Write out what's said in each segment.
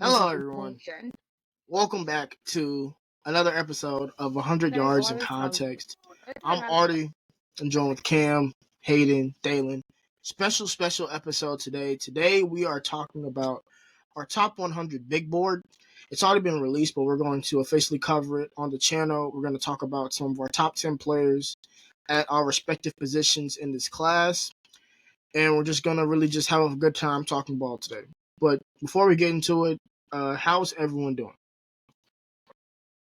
Hello, everyone. Welcome back to another episode of 100 Yards in Context. I'm Artie. I'm joined with Cam, Hayden, Dalen. Special episode today. Today we are talking about our top 100 big board. It's already been released, but we're going to officially cover it on the channel. We're going to talk about some of our top 10 players at our respective positions in this class. And we're just going to really just have a good time talking ball today. But before we get into it, how's everyone doing?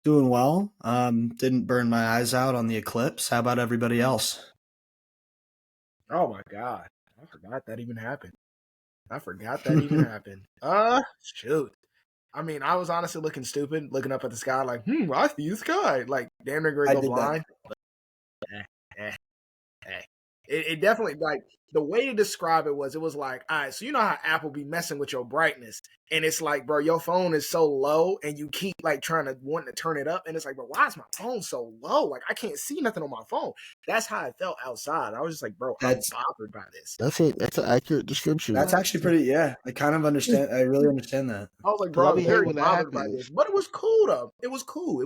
Doing well. Didn't burn my eyes out on the eclipse. How about everybody else? Oh my god. I forgot that even happened. Shoot. I mean, I was honestly looking stupid, looking up at the sky like, I see the sky. Like, damn near going to go blind. It definitely, like, the way to describe it was like, all right, so you know how Apple be messing with your brightness, and it's like, bro, your phone is so low, and you keep, like, wanting to turn it up, and it's like, bro, why is my phone so low? Like, I can't see nothing on my phone. That's how I felt outside. I was just like, bro, I'm bothered by this. That's an accurate description. That's actually pretty, I kind of understand. I really understand that. I was like, bro, I'm very bothered by this. But it was cool, though. It was cool.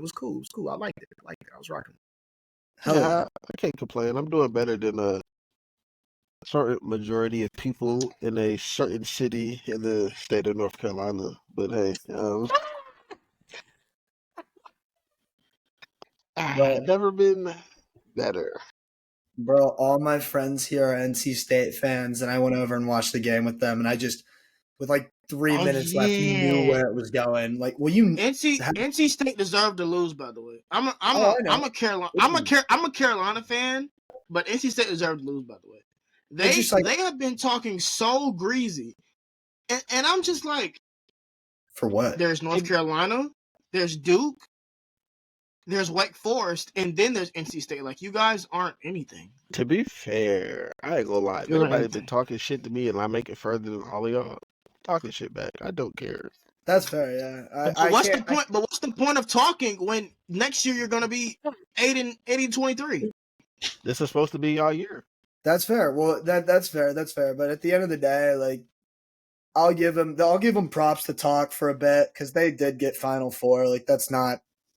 I liked it. I was rocking it. Yeah, I can't complain. I'm doing better than a certain majority of people in a certain city in the state of North Carolina. But hey, I've never been better. Bro, all my friends here are NC State fans, and I went over and watched the game with them, and I just, with like 3 minutes left, you knew where it was going. Like, well, NC State deserved to lose, by the way. I'm a Carolina fan, but NC State deserved to lose, by the way. They have been talking so greasy, and I'm just like, for what? There's North Carolina, there's Duke, there's Wake Forest, and then there's NC State. Like, you guys aren't anything. To be fair, I ain't gonna lie. Everybody's been talking shit to me, and I make it further than all of y'all. Talking shit back. I don't care. That's fair, yeah. What's the point? But what's the point of talking when next year you're gonna be 8-23? This is supposed to be our year. That's fair. Well, that's fair. That's fair. But at the end of the day, like, I'll give them props to talk for a bit because they did get Final Four. Like, that's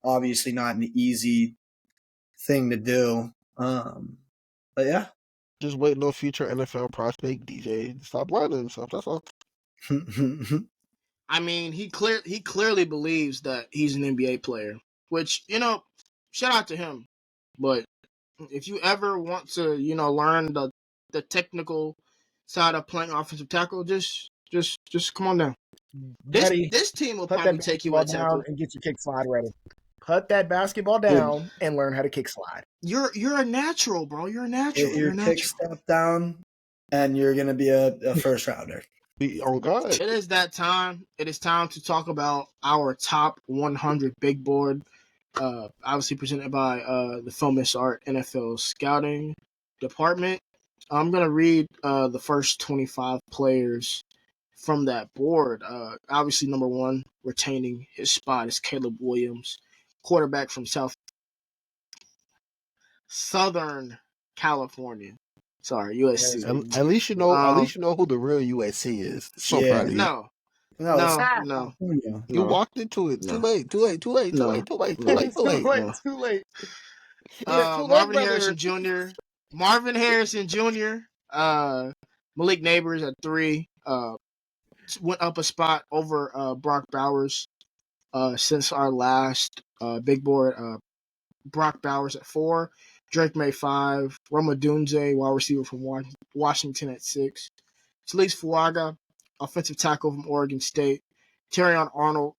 obviously not an easy thing to do. But yeah, just waiting on future NFL prospect DJ to stop lying to himself. That's all. I mean, he clearly believes that he's an NBA player, which, shout out to him. But if you ever want to, learn the technical side of playing offensive tackle, just come on down. This team will probably take you down and get your kick slide ready. Put that basketball down and learn how to kick slide. You're a natural, bro. You're a natural. Get your kick step down, and you're gonna be a first rounder. Oh God! It is that time. It is time to talk about our top 100 big board. Obviously presented by the Fomis Art NFL Scouting Department. I'm gonna read the first 25 players from that board. Obviously, number one, retaining his spot is Caleb Williams, quarterback from Southern California. Sorry, USC. At least you know. At least you know who the real USC is. So proud of you. No. You walked into it. Too late. Marvin Harrison Jr. Malik Neighbors at 3. Went up a spot over Brock Bowers since our last big board. Brock Bowers at 4. Drake May 5. Roma Dunze, wide receiver from Washington at 6. Talise Fuaga, offensive tackle from Oregon State. Terrion Arnold,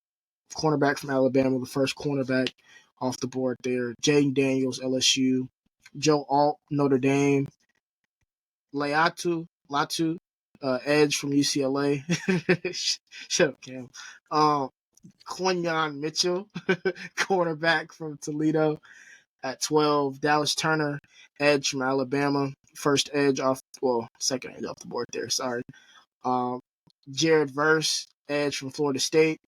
cornerback from Alabama, the first cornerback off the board there. Jaden Daniels, LSU. Joe Alt, Notre Dame. Latu, edge from UCLA. Shut up, Cam. Quinyon Mitchell, cornerback from Toledo at 12. Dallas Turner, edge from Alabama. Second edge off the board there, sorry. Jared Verse, edge from Florida State.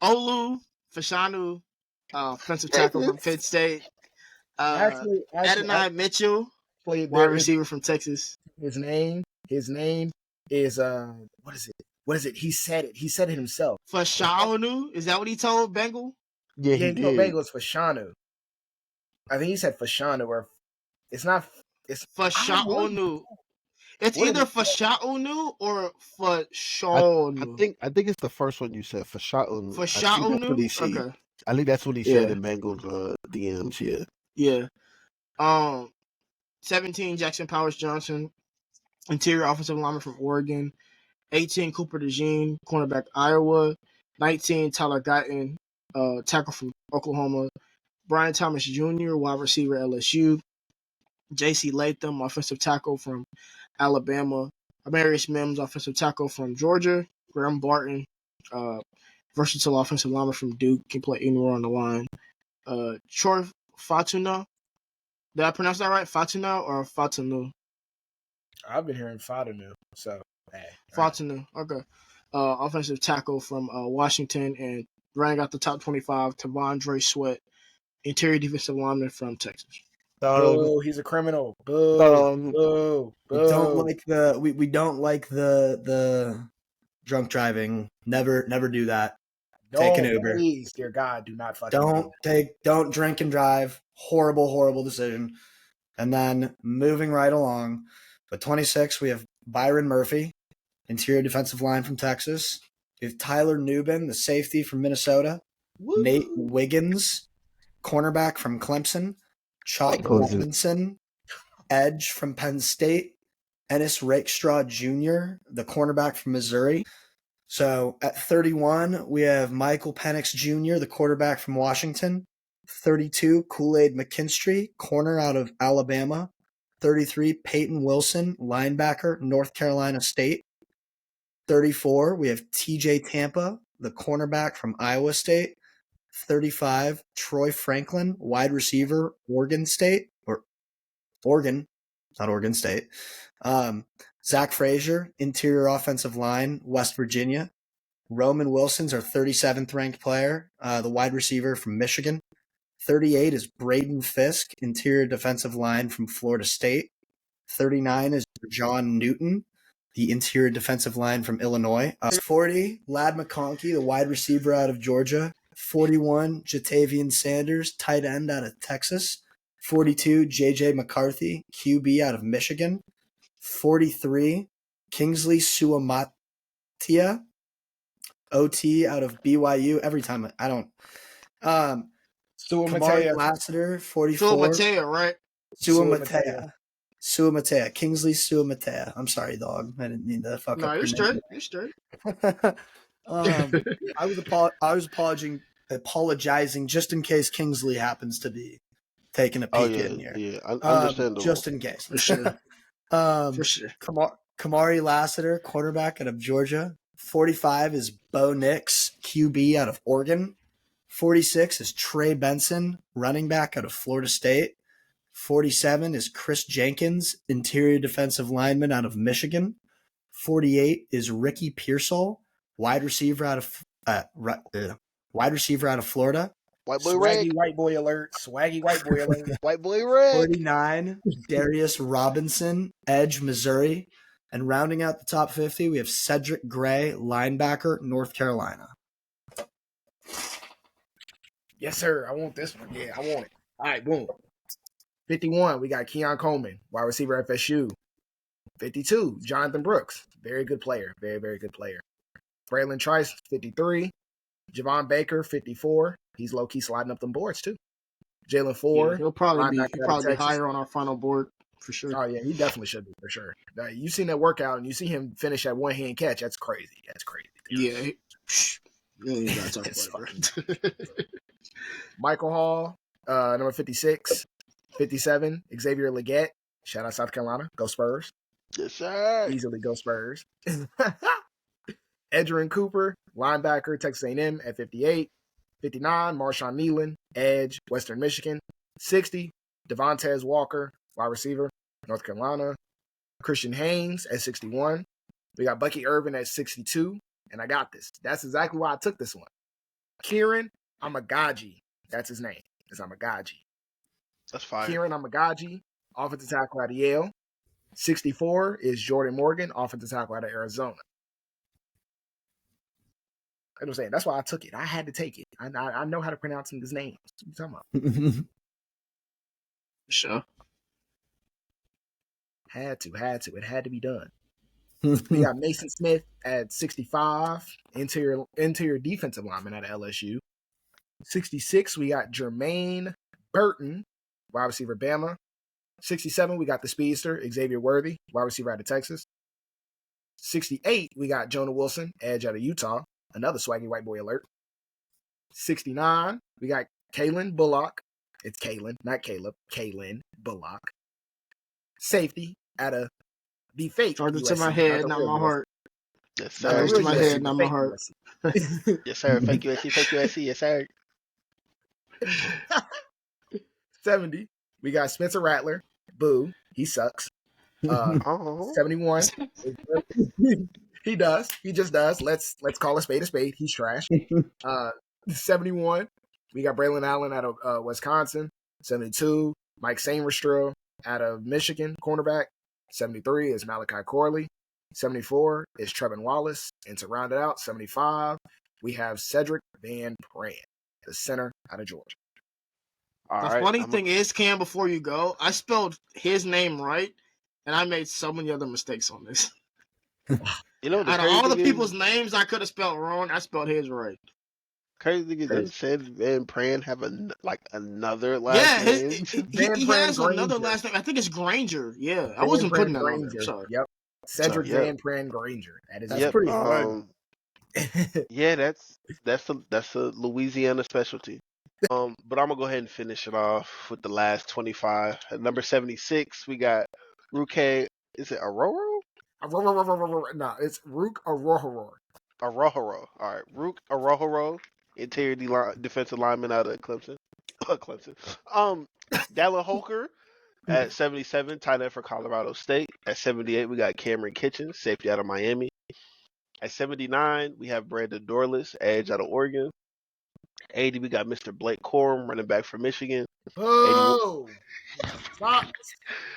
Olu Fashanu, offensive tackle from Penn State. Adonai Mitchell, wide receiver from Texas. His name is what is it? what is it? He said it. He said it himself. Fashanu? Is that what he told Bengal? Yeah, Yeah, he he told did. Bengals Fashanu. I think he said Fashanu, or it's not. It's Fashanu. It's What is either it? Fashanu or I Fashanu. I think it's the first one you said for Shotun. I think that's what Fashanu? he said. Okay. I think that's what he said Yeah. in Bengals DMs. Yeah. Yeah. 17 Jackson Powers Johnson, interior offensive lineman from Oregon. 18 Cooper DeJean, cornerback Iowa. 19 Tyler Guyton, tackle from Oklahoma. Brian Thomas Jr., wide receiver LSU. J.C. Latham, offensive tackle from Alabama. Amarius Mims, offensive tackle from Georgia. Graham Barton, versatile offensive lineman from Duke, can play anywhere on the line. Troy Fatuna, did I pronounce that right? Fatuna or Fatunu? I've been hearing Fadanu. So, hey, Fatunu, okay. Offensive tackle from Washington, and running out the top 25, Tavondre Sweat, interior defensive lineman from Texas. Boo, he's a criminal. Boo, boo, We boo. don't like we don't like the drunk driving. Never do that. Take an Uber. Please, dear God, do not fucking do Don't drink and drive. Horrible decision. And then moving right along, with 26, we have Byron Murphy, interior defensive line from Texas. We have Tyler Nubin, the safety from Minnesota. Woo. Nate Wiggins, cornerback from Clemson. Chop Clemson. Robinson, edge from Penn State. Ennis Rakestraw Jr., the cornerback from Missouri. So at 31, we have Michael Penix Jr., the quarterback from Washington. 32, Kool-Aid McKinstry, corner out of Alabama. 33, Peyton Wilson, linebacker, North Carolina State. 34, we have TJ Tampa, the cornerback from Iowa State. 35, Troy Franklin, wide receiver, Oregon State, or Oregon, not Oregon State. Zach Frazier, interior offensive line, West Virginia. Roman Wilson's our 37th ranked player, the wide receiver from Michigan. 38 is Braden Fisk, interior defensive line from Florida State. 39 is John Newton, the interior defensive line from Illinois. 40, Lad McConkey, the wide receiver out of Georgia. 41, Jatavian Sanders, tight end out of Texas. 42, J.J. McCarthy, QB out of Michigan. 43, Kingsley Suamatia, OT out of BYU. Every time I don't. Kamari Lassiter, 44. Suamatea, right? Suamatea. Kingsley Suamatea. I'm sorry, dog. I didn't mean to fuck No, up you're your straight. name. You're straight. I was apologizing just in case Kingsley happens to be taking a peek in here. Yeah, understandable. Just in case. For sure. For sure. Kamari Lassiter, quarterback out of Georgia. 45 is Bo Nix, QB out of Oregon. 46 is Trey Benson, running back out of Florida State. 47 is Chris Jenkins, interior defensive lineman out of Michigan. 48 is Ricky Pearsall, wide receiver out of Florida. White boy Swaggy red. white boy alert. Swaggy white boy alert. White boy red. 49, Darius Robinson, edge, Missouri. And rounding out the top 50, we have Cedric Gray, linebacker, North Carolina. Yes, sir. I want this one. Yeah, I want it. All right, boom. 51, we got Keon Coleman, wide receiver FSU. 52, Jonathan Brooks. Very good player. Very, very good player. Braylon Trice, 53. Javon Baker, 54. He's low-key sliding up them boards, too. Jalen Ford. Yeah, he'll probably be Texas. higher on our final board for sure. Oh, yeah, he definitely should be, for sure. You seen that workout, and you see him finish that one-hand catch. That's crazy. That's crazy. Yeah. You gotta talk about it, bro. Michael Hall, number 56. 57, Xavier Legette. Shout out South Carolina. Go Spurs. Yes, sir. Easily go Spurs. Edgerrin Cooper, linebacker, Texas A&M at 58. 59, Marshawn Nealon, edge, Western Michigan. 60, Devontae Walker, wide receiver, North Carolina. Christian Haynes at 61. We got Bucky Irvin at 62. And I got this. That's exactly why I took this one. Kieran Amagaji. That's his name. It's Amagaji. That's fine. Kieran Amagaji, offensive tackle out of Yale. 64 is Jordan Morgan, offensive tackle out of Arizona. I'm saying that's why I took it. I had to take it. I know how to pronounce his names. What are you talking about? Sure. Had to. It had to be done. We got Mason Smith at 65, interior defensive lineman at LSU. 66, we got Jermaine Burton, wide receiver, Bama. 67, we got the speedster, Xavier Worthy, wide receiver out of Texas. 68, we got Jonah Wilson, edge out of Utah, another swaggy white boy alert. 69, we got Kalen Bullock. It's Kalen, not Caleb. Kalen Bullock. Safety out of the fake Charge it to USC, my head, not real my USC. heart. Yes, Not the sir. Charge real to my USC, head, the not my fake heart. USC. Yes, sir. Fake USC, fake USC. Yes, sir. 70, we got Spencer Rattler. Boo, he sucks. Oh. 71, he does. He just does. Let's call a spade a spade. He's trash. 71, we got Braylon Allen out of Wisconsin. 72, Mike Sainristil out of Michigan, cornerback. 73 is Malachi Corley. 74 is Trevin Wallace. And to round it out, 75, we have Cedric Van Pran, the center out of Georgia. All The right. funny thing is, Cam, before you go, I spelled his name right, and I made so many other mistakes on this. You know, the Out of crazy all the thing people's is, names I could have spelled wrong, I spelled his right. crazy thing is, doesn't Sid Van Pran have another last Yeah, name? Van he Pran has another Granger. last name. I think it's Granger. Yeah, I Van wasn't putting Pran that on there. Granger. I'm sorry. Yep. Cedric Sorry, Van Pran Granger. That is That's Yep. pretty good. Yeah, that's a Louisiana specialty. But I'm gonna go ahead and finish it off with the last 25. At number 76, we got Ruke. Is it Aroro? No, it's Rook Arohoro. Arohoro. All right, Rook Arohoro, interior defensive lineman out of Clemson. Clemson. Dallin Holker at 77, tight end for Colorado State. At 78, we got Cameron Kitchens, safety out of Miami. At 79, we have Brandon Dorless, edge out of Oregon. 80, we got Mr. Blake Corum, running back for Michigan. Oh, stop.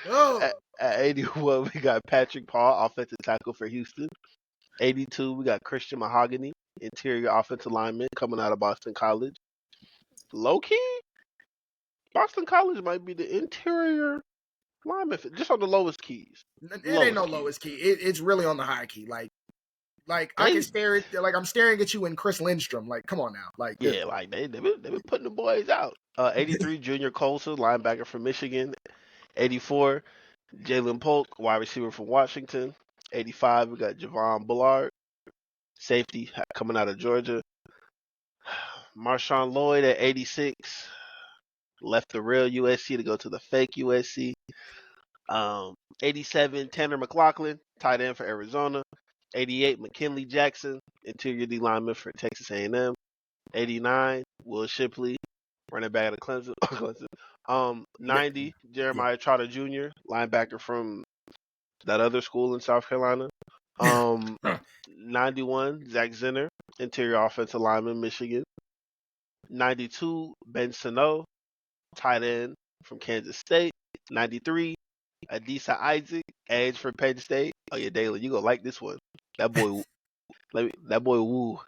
Oh, At 81, we got Patrick Paul, offensive tackle for Houston. 82, we got Christian Mahogany, interior offensive lineman coming out of Boston College. Low key, Boston College might be the interior lineman, just on the lowest keys. it ain't no lowest key. It's really on the high key. Like I can stare at, like I'm staring at you and Chris Lindstrom. Like, come on now. Like, Yeah, like they've been putting the boys out. 83, Junior Colson, linebacker from Michigan. 84, Jalen Polk, wide receiver from Washington. 85, we got Javon Bullard, safety coming out of Georgia. Marshawn Lloyd at 86, left the real USC to go to the fake USC. 87, Tanner McLaughlin, tight end for Arizona. 88, McKinley Jackson, interior D lineman for Texas A&M. 89, Will Shipley, running back out of Clemson. 90, Jeremiah Trotter Jr., linebacker from that other school in South Carolina. 91, Zach Zinner, interior offensive lineman, Michigan. 92, Ben Sano, tight end from Kansas State. 93, Adisa Isaac, edge for Penn State. Oh yeah, Dalen, you gonna like this one. That boy, woo.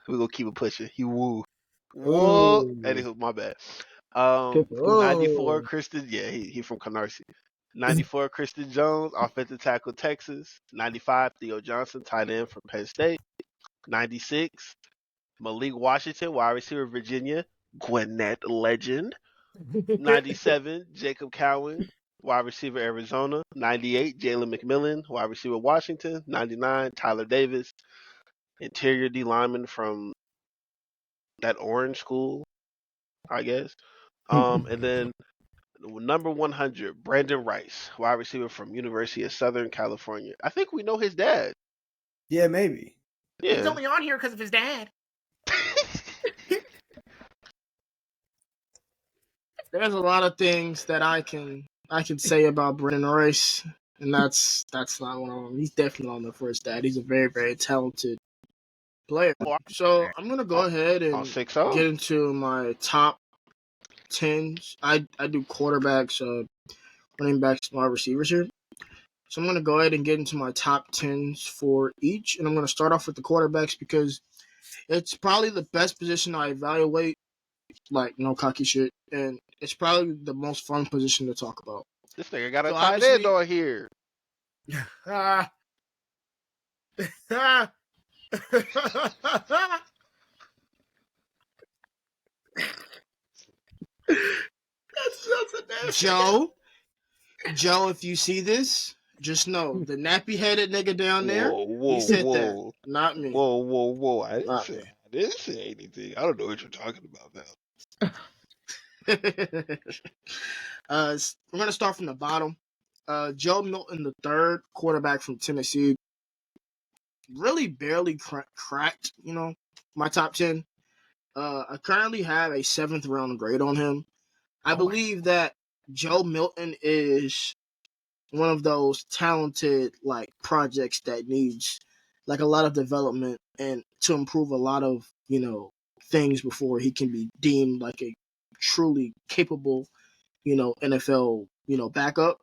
We gonna keep it pushing. He woo. Whoa. Anywho, my bad. 94, Kristen. Yeah, he from Canarsie. 94, Kristen Jones, offensive tackle, Texas. 95, Theo Johnson, tight end from Penn State. 96, Malik Washington, wide receiver, Virginia. Gwinnett legend. 97, Jacob Cowan, wide receiver, Arizona. 98, Jalen McMillan, wide receiver, Washington. 99, Tyler Davis, interior D lineman from that orange school, I guess. And then number 100, Brandon Rice, wide receiver from University of Southern California. I think we know his dad. Yeah, maybe. he's Yeah. only on here because of his dad. There's a lot of things that I can say about Brandon Rice, and that's not one of them. He's definitely on the first dad. He's a very, very talented player. So I'm gonna go ahead and 6-0. get into my top 10s. I do quarterbacks, running backs, wide receivers here. So I'm gonna go ahead and get into my top 10s for each, and I'm gonna start off with the quarterbacks because It's probably the best position I evaluate, like no cocky shit, and it's probably the most fun position to talk about. This nigga got a So tight end obviously, on here. Ah. Ah. That's a nasty. Joe, if you see this, just know the nappy-headed nigga down there, Whoa, he said whoa. that, not me. Whoa. I Not me. didn't say anything. I don't know what you're talking about now. We're gonna start from the bottom. Joe Milton the third, quarterback from Tennessee, really barely cracked, my top 10. I currently have a 7th round grade on him. I believe that Joe Milton is one of those talented like projects that needs like a lot of development and to improve a lot of things before he can be deemed like a truly capable NFL backup.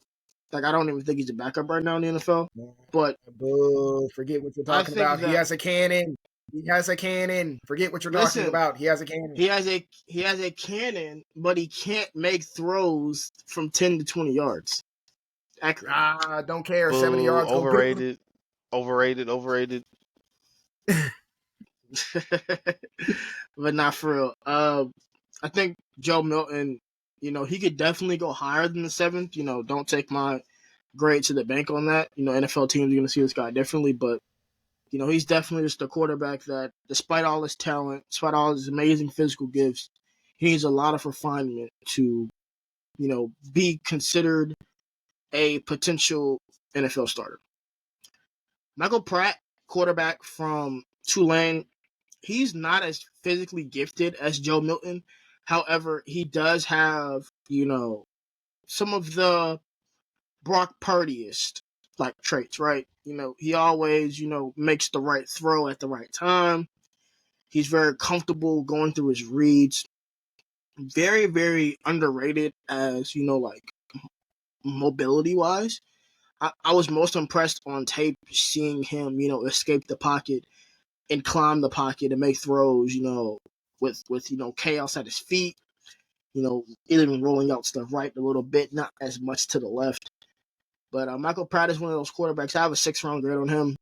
Like I don't even think he's a backup right now in the NFL. But Boo, forget what you're talking about. He has a cannon. He has a cannon. Forget what you're talking about. He has a cannon. He has a cannon, but he can't make throws from 10 to 20 yards. Accurate. Don't care. Boo, 70 yards. Overrated. But not for real. I think Joe Milton, he could definitely go higher than the 7th. Don't take my grade to the bank on that. NFL teams are going to see this guy differently, but he's definitely just a quarterback that, despite all his talent, despite all his amazing physical gifts, he needs a lot of refinement to, be considered a potential NFL starter. Michael Pratt, quarterback from Tulane, he's not as physically gifted as Joe Milton. However, he does have, some of the Brock Purdy-est like traits, right? He always, makes the right throw at the right time. He's very comfortable going through his reads. Very, very underrated as, like mobility wise. I was most impressed on tape seeing him, escape the pocket and climb the pocket and make throws, with chaos at his feet, even rolling out stuff right a little bit, not as much to the left. But Michael Pratt is one of those quarterbacks. I have a 6th round grade on him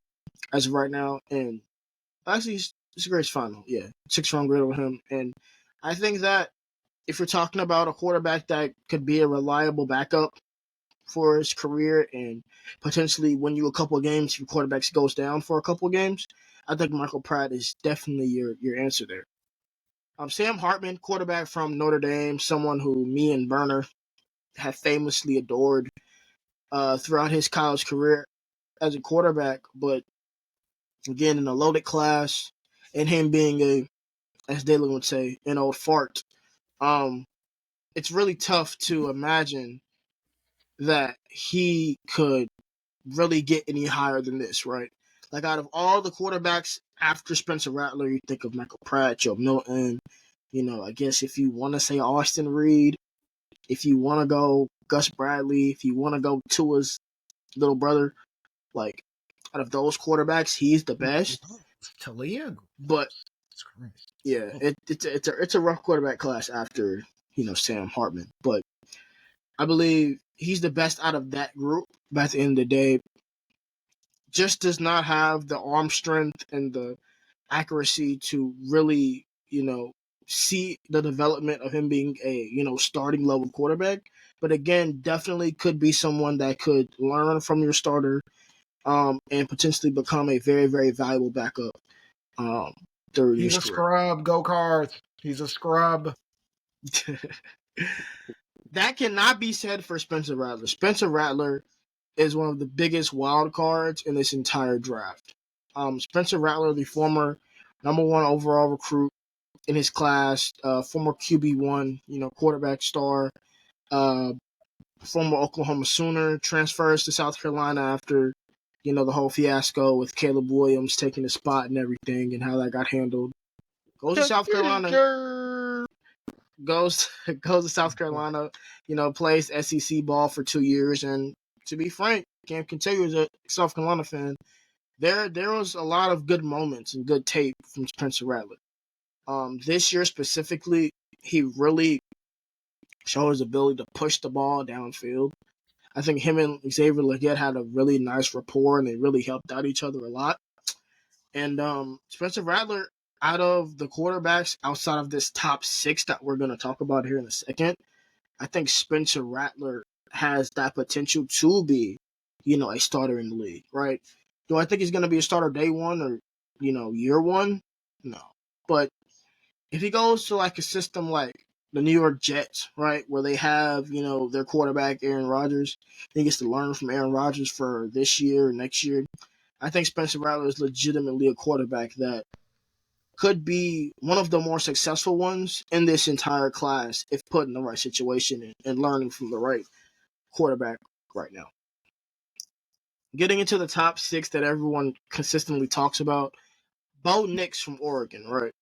as of right now, and actually it's a great final. Yeah, 6th round grade on him, and I think that if you're talking about a quarterback that could be a reliable backup for his career and potentially win you a couple of games if your quarterback goes down for a couple of games, I think Michael Pratt is definitely your answer there. Sam Hartman, quarterback from Notre Dame, someone who me and Burner have famously adored throughout his college career as a quarterback, but again, in a loaded class, and him being as Dalen would say, an old fart, it's really tough to imagine that he could really get any higher than this, right? Like out of all the quarterbacks after Spencer Rattler, you think of Michael Pratt, Joe Milton, I guess if you want to say Austin Reed, if you want to go Gus Bradley, if you want to go Tua's little brother, like out of those quarterbacks, he's the best. Talia? But yeah, it's a rough quarterback class after, Sam Hartman. But I believe he's the best out of that group. But at the end of the day, just does not have the arm strength and the accuracy to really, see the development of him being a, starting level quarterback. But again, definitely could be someone that could learn from your starter and potentially become a very, very valuable backup. He's a scrub. Go Cards. He's a scrub. That cannot be said for Spencer Rattler. Spencer Rattler is one of the biggest wild cards in this entire draft. Spencer Rattler, the former number 1 overall recruit in his class, former QB1, quarterback star, former Oklahoma Sooner, transfers to South Carolina after, the whole fiasco with Caleb Williams taking the spot and everything and how that got handled. Goes to South Carolina. Goes to South Carolina, plays SEC ball for 2 years. And to be frank, Cam can tell you as a South Carolina fan, there was a lot of good moments and good tape from Spencer Rattler. This year specifically, he really showed his ability to push the ball downfield. I think him and Xavier Legette had a really nice rapport, and they really helped out each other a lot. And Spencer Rattler, out of the quarterbacks outside of this top 6 that we're going to talk about here in a second, I think Spencer Rattler has that potential to be, a starter in the league, right? Do I think he's going to be a starter day one or, year one? No. But if he goes to like a system like the New York Jets, right, where they have, their quarterback, Aaron Rodgers, he gets to learn from Aaron Rodgers for this year, next year, I think Spencer Rattler is legitimately a quarterback that could be one of the more successful ones in this entire class if put in the right situation and learning from the right quarterback right now. Getting into the top 6 that everyone consistently talks about, Bo Nix from Oregon, right?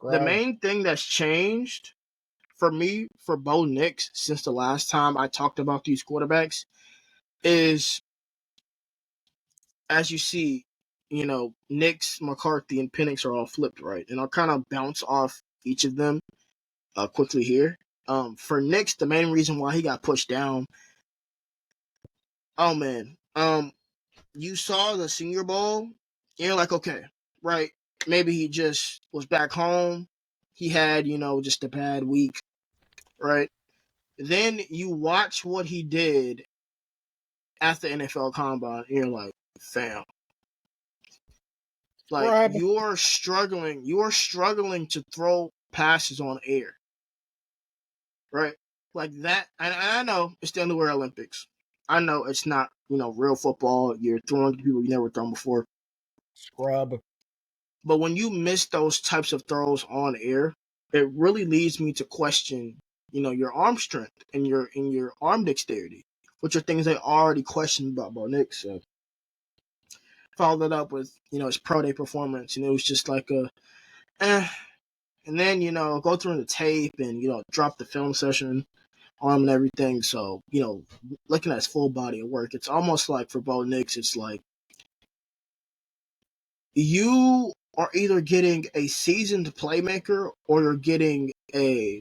The main thing that's changed for me for Bo Nix since the last time I talked about these quarterbacks is, as you see, Nix, McCarthy, and Penix are all flipped, right? And I'll kind of bounce off each of them quickly here. For Nix, the main reason why he got pushed down, oh man, you saw the Senior Bowl, and you're like, okay, right, maybe he just was back home. He had, just a bad week, right? Then you watch what he did at the NFL Combine, and you're like, fam, like you are struggling to throw passes on air, right? Like that. And I know it's the Underwear Olympics. I know it's not, real football. You're throwing to people you never thrown before. Scrub. But when you miss those types of throws on air, it really leads me to question, your arm strength and your arm dexterity, which are things I already questioned about Bo Nix. So followed it up with, his pro day performance, and it was just like and then, go through the tape and, drop the film session on him and everything. So, looking at his full body of work, it's almost like for Bo Nix, it's like you are either getting a seasoned playmaker or you're getting a,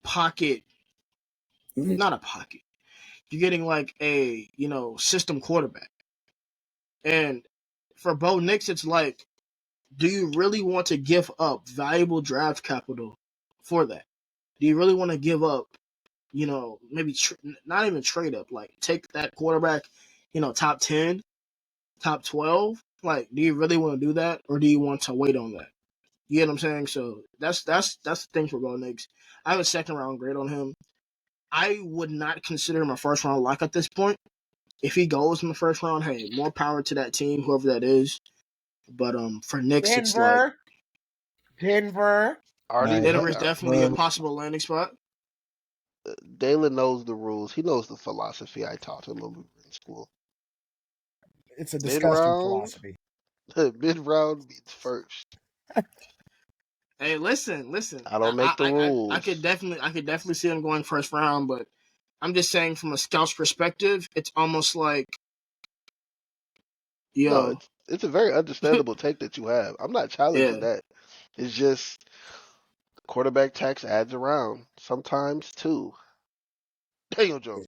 pocket, not a pocket. You're getting like a, system quarterback. And for Bo Nix, it's like, do you really want to give up valuable draft capital for that? Do you really want to give up, maybe not even trade up, like take that quarterback, top 10, top 12? Like, do you really want to do that, or do you want to wait on that? You get what I'm saying? So that's the thing for Bo Nix. I have a second round grade on him. I would not consider him a first round lock at this point. If he goes in the first round, hey, more power to that team, whoever that is. But for Nix, it's like Denver. Denver is definitely a possible landing spot. Dalen knows the rules. He knows the philosophy I taught him when we were in school. It's a disgusting philosophy. Mid-round means first. Hey, listen. I don't make the rules. I could definitely see him going first round, but I'm just saying from a scout's perspective, it's almost like, No, it's a very understandable take that you have. I'm not challenging that. It's just quarterback tax adds around sometimes too. Daniel Jones.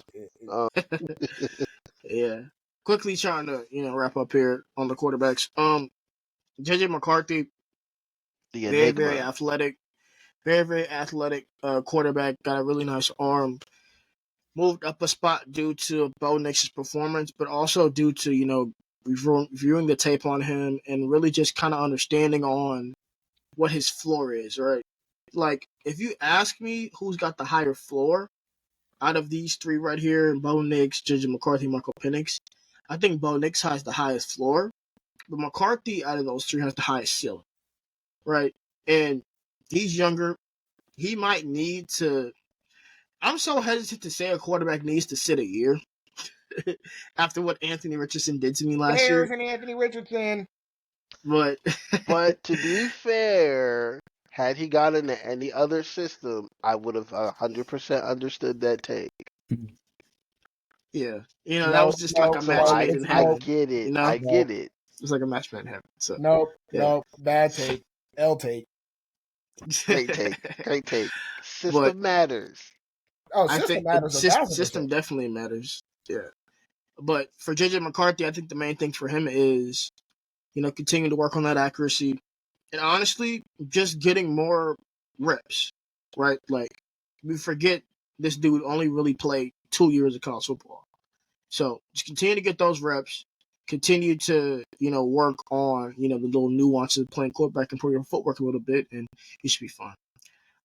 Yeah. Quickly trying to, wrap up here on the quarterbacks. JJ McCarthy, very athletic, very athletic quarterback, got a really nice arm. Moved up a spot due to Bo Nix's performance, but also due to, reviewing the tape on him and really just kind of understanding on what his floor is, right? Like, if you ask me who's got the higher floor out of these 3 right here, Bo Nix, JJ McCarthy, Michael Penix, I think Bo Nix has the highest floor, but McCarthy out of those 3 has the highest ceiling, right? And he's younger. He might need to. I'm so hesitant to say a quarterback needs to sit a year after what Anthony Richardson did to me last year. Bears and Anthony Richardson. But to be fair, had he got into any other system, I would have 100% understood that take. Yeah, that was just like a So match I made in I heaven. get it. You know, I get it. it's like a match made in heaven. So Nope. yeah, Bad take. L take. Great take. Great take. but System matters. Oh, I system think matters system 1,000%. definitely matters. Yeah, but for JJ McCarthy, I think the main thing for him is continue to work on that accuracy, and honestly, just getting more reps. Right, like we forget this dude only really played 2 years of college football. So just continue to get those reps. Continue to work on the little nuances of playing quarterback, improve your footwork a little bit, and you should be fine.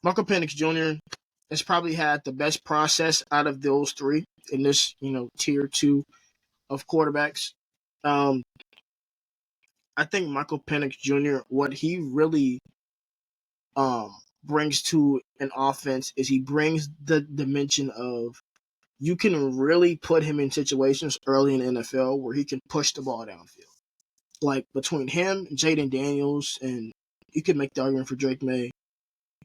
Michael Penix Jr. has probably had the best process out of those three in this tier 2 of quarterbacks. Um, I think Michael Penix Jr. what he really brings to an offense is he brings the dimension of you can really put him in situations early in the NFL where he can push the ball downfield. Like between him, Jaden Daniels, and you could make the argument for Drake May.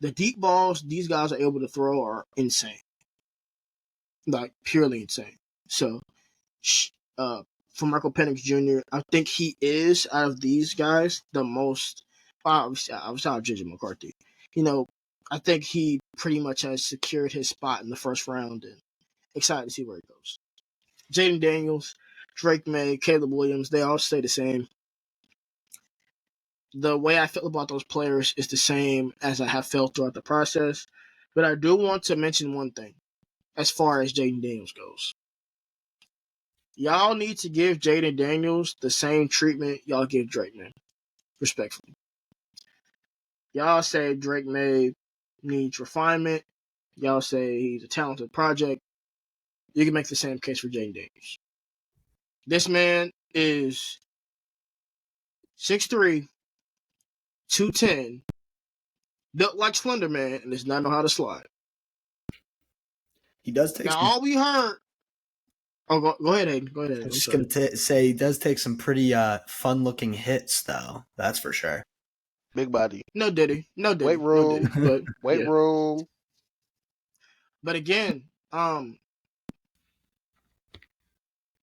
The deep balls these guys are able to throw are insane. Like purely insane. So, for Michael Penix Jr., I think he is out of these guys the most. Obviously, outside of JJ McCarthy, I think he pretty much has secured his spot in the first round, and excited to see where it goes. Jaden Daniels, Drake May, Caleb Williams, they all stay the same. The way I feel about those players is the same as I have felt throughout the process. But I do want to mention one thing as far as Jaden Daniels goes. Y'all need to give Jaden Daniels the same treatment y'all give Drake May. Respectfully. Y'all say Drake May needs refinement. Y'all say he's a talented project. You can make the same case for Jaden Daniels. This man is 6'3", 210, built like Slender Man, and does not know how to slide. He does take Now, some. all we heard. Oh, go ahead, Hayden. Go ahead, I Hayden. was just going to say he does take some pretty fun-looking hits, though. That's for sure. Big body. No Diddy. Weight room. But Weight yeah. room. But again,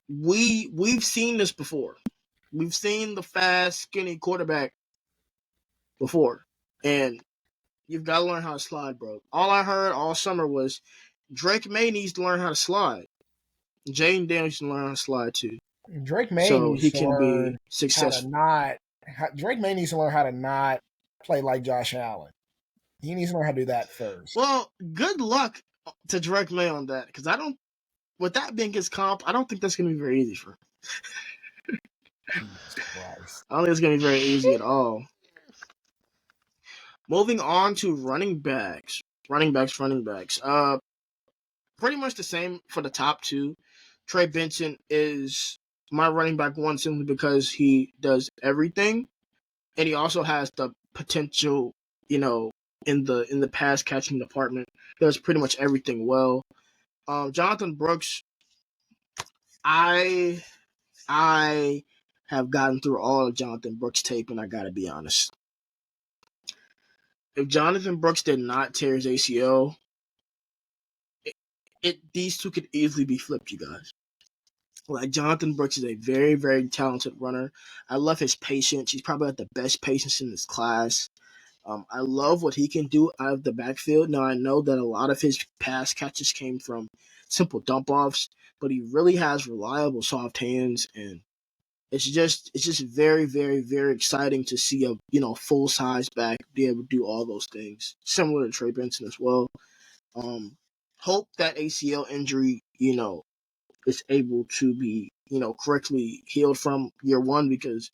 we've seen this before. We've seen the fast, skinny quarterback before, and you've got to learn how to slide, bro. All I heard all summer was Drake May needs to learn how to slide. Jaden Daniels needs to learn how to slide too, Drake May so needs he to can learn be successful. Drake May needs to learn how to not play like Josh Allen. He needs to learn how to do that first. Well, good luck to Drake May on that, because I don't. With that being his comp, I don't think that's going to be very easy for him. Jesus Christ. I don't think it's going to be very easy at all. Moving on to running backs. Running backs. Pretty much the same for the top two. Trey Benson is my running back one simply because he does everything, and he also has the potential, in the pass catching department. He does pretty much everything well. Jonathan Brooks, I have gotten through all of Jonathan Brooks' tape, and I gotta be honest. If Jonathan Brooks did not tear his ACL, these two could easily be flipped, you guys. Like, Jonathan Brooks is a very, very talented runner. I love his patience. He's probably got the best patience in his class. I love what he can do out of the backfield. Now, I know that a lot of his pass catches came from simple dump offs, but he really has reliable soft hands, and it's just very, very, very exciting to see a full size back be able to do all those things, similar to Trey Benson as well. Hope that ACL injury, is able to be, correctly healed from year one, because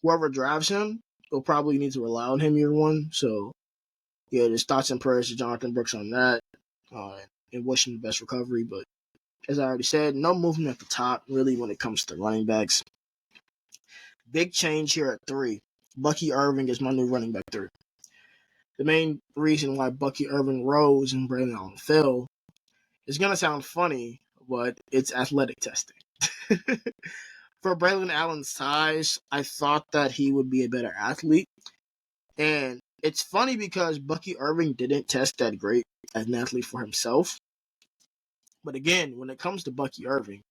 whoever drives him will probably need to rely on him year one. So, yeah, just thoughts and prayers to Jonathan Brooks on that, and wish him the best recovery. But as I already said, no movement at the top, really, when it comes to running backs. Big change here at 3. Bucky Irving is my new running back 3. The main reason why Bucky Irving rose and Braylon Allen fell is going to sound funny, but it's athletic testing. For Braylon Allen's size, I thought that he would be a better athlete. And it's funny because Bucky Irving didn't test that great as an athlete for himself. But again, when it comes to Bucky Irving,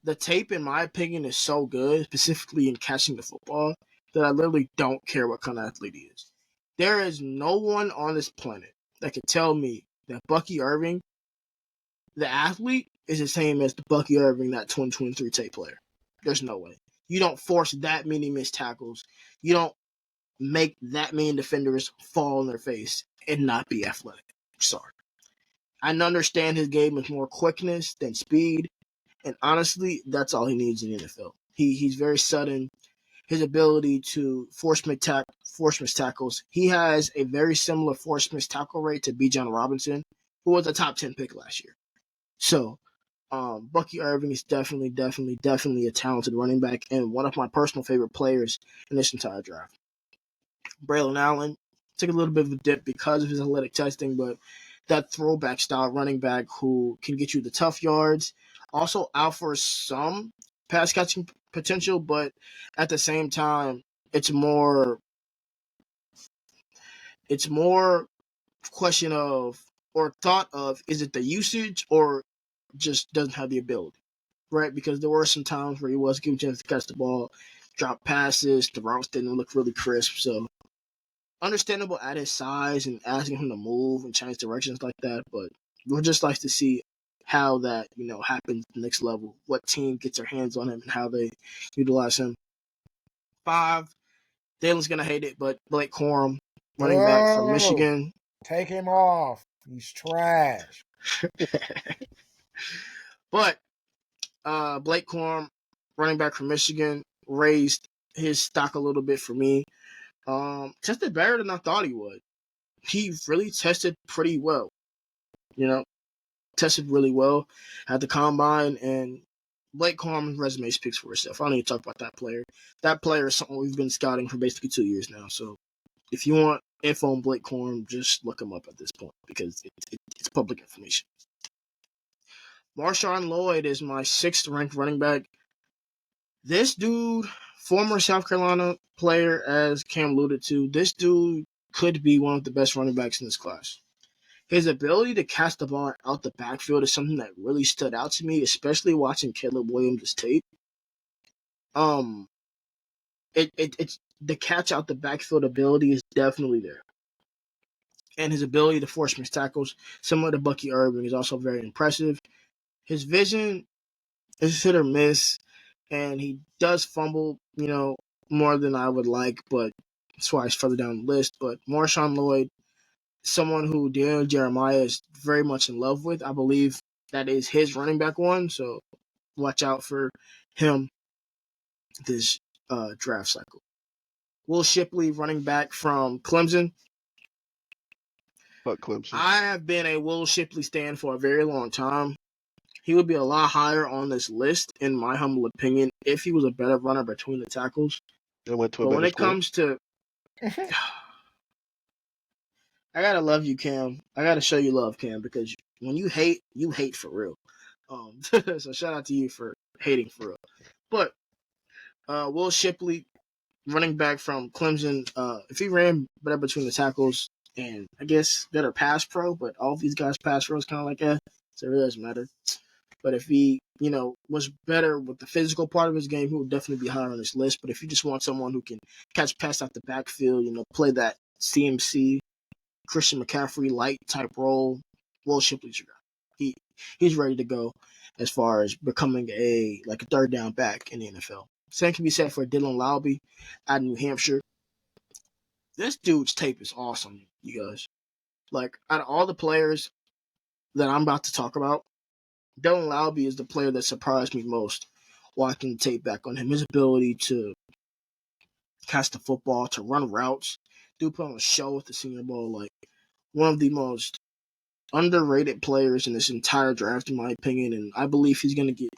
the tape, in my opinion, is so good, specifically in catching the football, that I literally don't care what kind of athlete he is. There is no one on this planet that can tell me that Bucky Irving, the athlete, is the same as the Bucky Irving, that 2023 tape player. There's no way. You don't force that many missed tackles. You don't make that many defenders fall on their face and not be athletic. Sorry. I understand his game is more quickness than speed, and honestly, that's all he needs in the NFL. He's very sudden. His ability to force missed tackles. He has a very similar force missed tackle rate to Bijan Robinson, who was a top 10 pick last year. So, Bucky Irving is definitely a talented running back and one of my personal favorite players in this entire draft. Braylon Allen took a little bit of a dip because of his athletic testing, but that throwback style running back who can get you the tough yards, also offers some pass catching potential, but at the same time, it's more question of, or thought of, is it the usage or just doesn't have the ability, right? Because there were some times where he was given a chance to catch the ball, drop passes, the routes didn't look really crisp. So understandable at his size and asking him to move and change directions like that, but we'd just like to see how that, happens at the next level, what team gets their hands on him and how they utilize him. 5, Dalen's going to hate it, but Blake Corum, running back from Michigan. Take him off. He's trash. But Blake Corum, running back from Michigan, raised his stock a little bit for me. Tested better than I thought he would. He really tested pretty well. Tested really well at the combine, and Blake Corum's resume speaks for itself. I don't need to talk about that player. That player is something we've been scouting for basically 2 years now. So if you want info on Blake Corum, just look him up at this point because it's public information. Marshawn Lloyd is my 6th ranked running back. This dude, former South Carolina player, as Cam alluded to, this dude could be one of the best running backs in this class. His ability to catch the ball out the backfield is something that really stood out to me, especially watching Caleb Williams' tape. It's the catch out the backfield ability is definitely there. And his ability to force missed tackles, similar to Bucky Irving, is also very impressive. His vision is hit or miss, and he does fumble, more than I would like, but that's why he's further down the list. But Marshawn Lloyd, someone who Daniel Jeremiah is very much in love with. I believe that is his running back one, so watch out for him this draft cycle. Will Shipley, running back from Clemson. Fuck Clemson. I have been a Will Shipley stan for a very long time. He would be a lot higher on this list, in my humble opinion, if he was a better runner between the tackles. It went to a But better when it school. comes to... I gotta love you, Cam. I gotta show you love, Cam, because when you hate for real. So shout out to you for hating for real. But Will Shipley, running back from Clemson, if he ran better between the tackles and I guess better pass pro, but all of these guys pass pros kind of like that, so it really doesn't matter. But if he, was better with the physical part of his game, he would definitely be higher on this list. But if you just want someone who can catch pass out the backfield, play that CMC, Christian McCaffrey light type role, Will Shipley's your guy. He's ready to go as far as becoming a third down back in the NFL. Same can be said for Dylan Laube out of New Hampshire. This dude's tape is awesome, you guys. Out of all the players that I'm about to talk about, Dylan Laube is the player that surprised me most watching the tape back on him. His ability to catch the football, to run routes, dude put on a show with the Senior Bowl. One of the most underrated players in this entire draft, in my opinion, and I believe he's going to get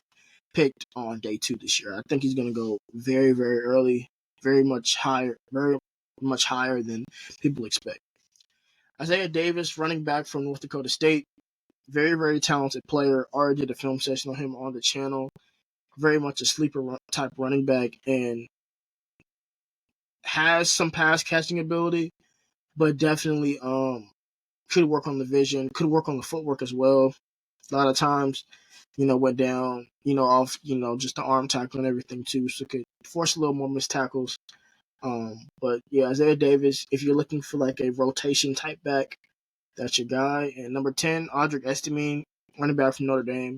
picked on day 2 this year. I think he's going to go very, very early, very much higher than people expect. Isaiah Davis, running back from North Dakota State, very, very talented player. Already did a film session on him on the channel. Very much a sleeper type running back and has some pass catching ability, but definitely could work on the vision, could work on the footwork as well. A lot of times, went down, off, just the arm tackle and everything too, so could force a little more missed tackles. But yeah, Isaiah Davis, if you're looking for like a rotation type back, that's your guy. And number 10, Audric Estimine, running back from Notre Dame.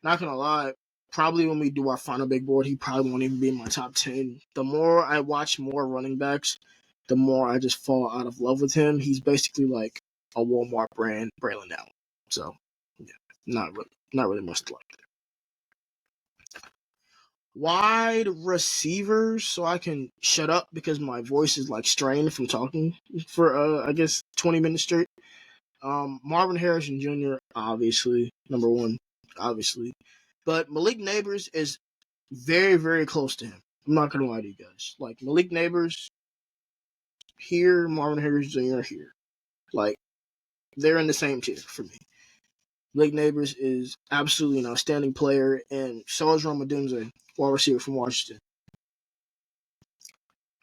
Not gonna lie, probably when we do our final big board, he probably won't even be in my top 10. The more I watch more running backs, the more I just fall out of love with him. He's basically like a Walmart brand Braylon Allen. So yeah, not really much to like there. Wide receivers, so I can shut up because my voice is like strained from talking for I guess 20 minutes straight. Marvin Harrison Jr. obviously number one, obviously, but Malik Neighbors is very very close to him. I'm not gonna lie to you guys. Like Malik Neighbors here, Marvin Harrison Jr. here, like they're in the same tier for me. Malik Neighbors is absolutely an outstanding player, and so is Rome Odunze, wide receiver from Washington.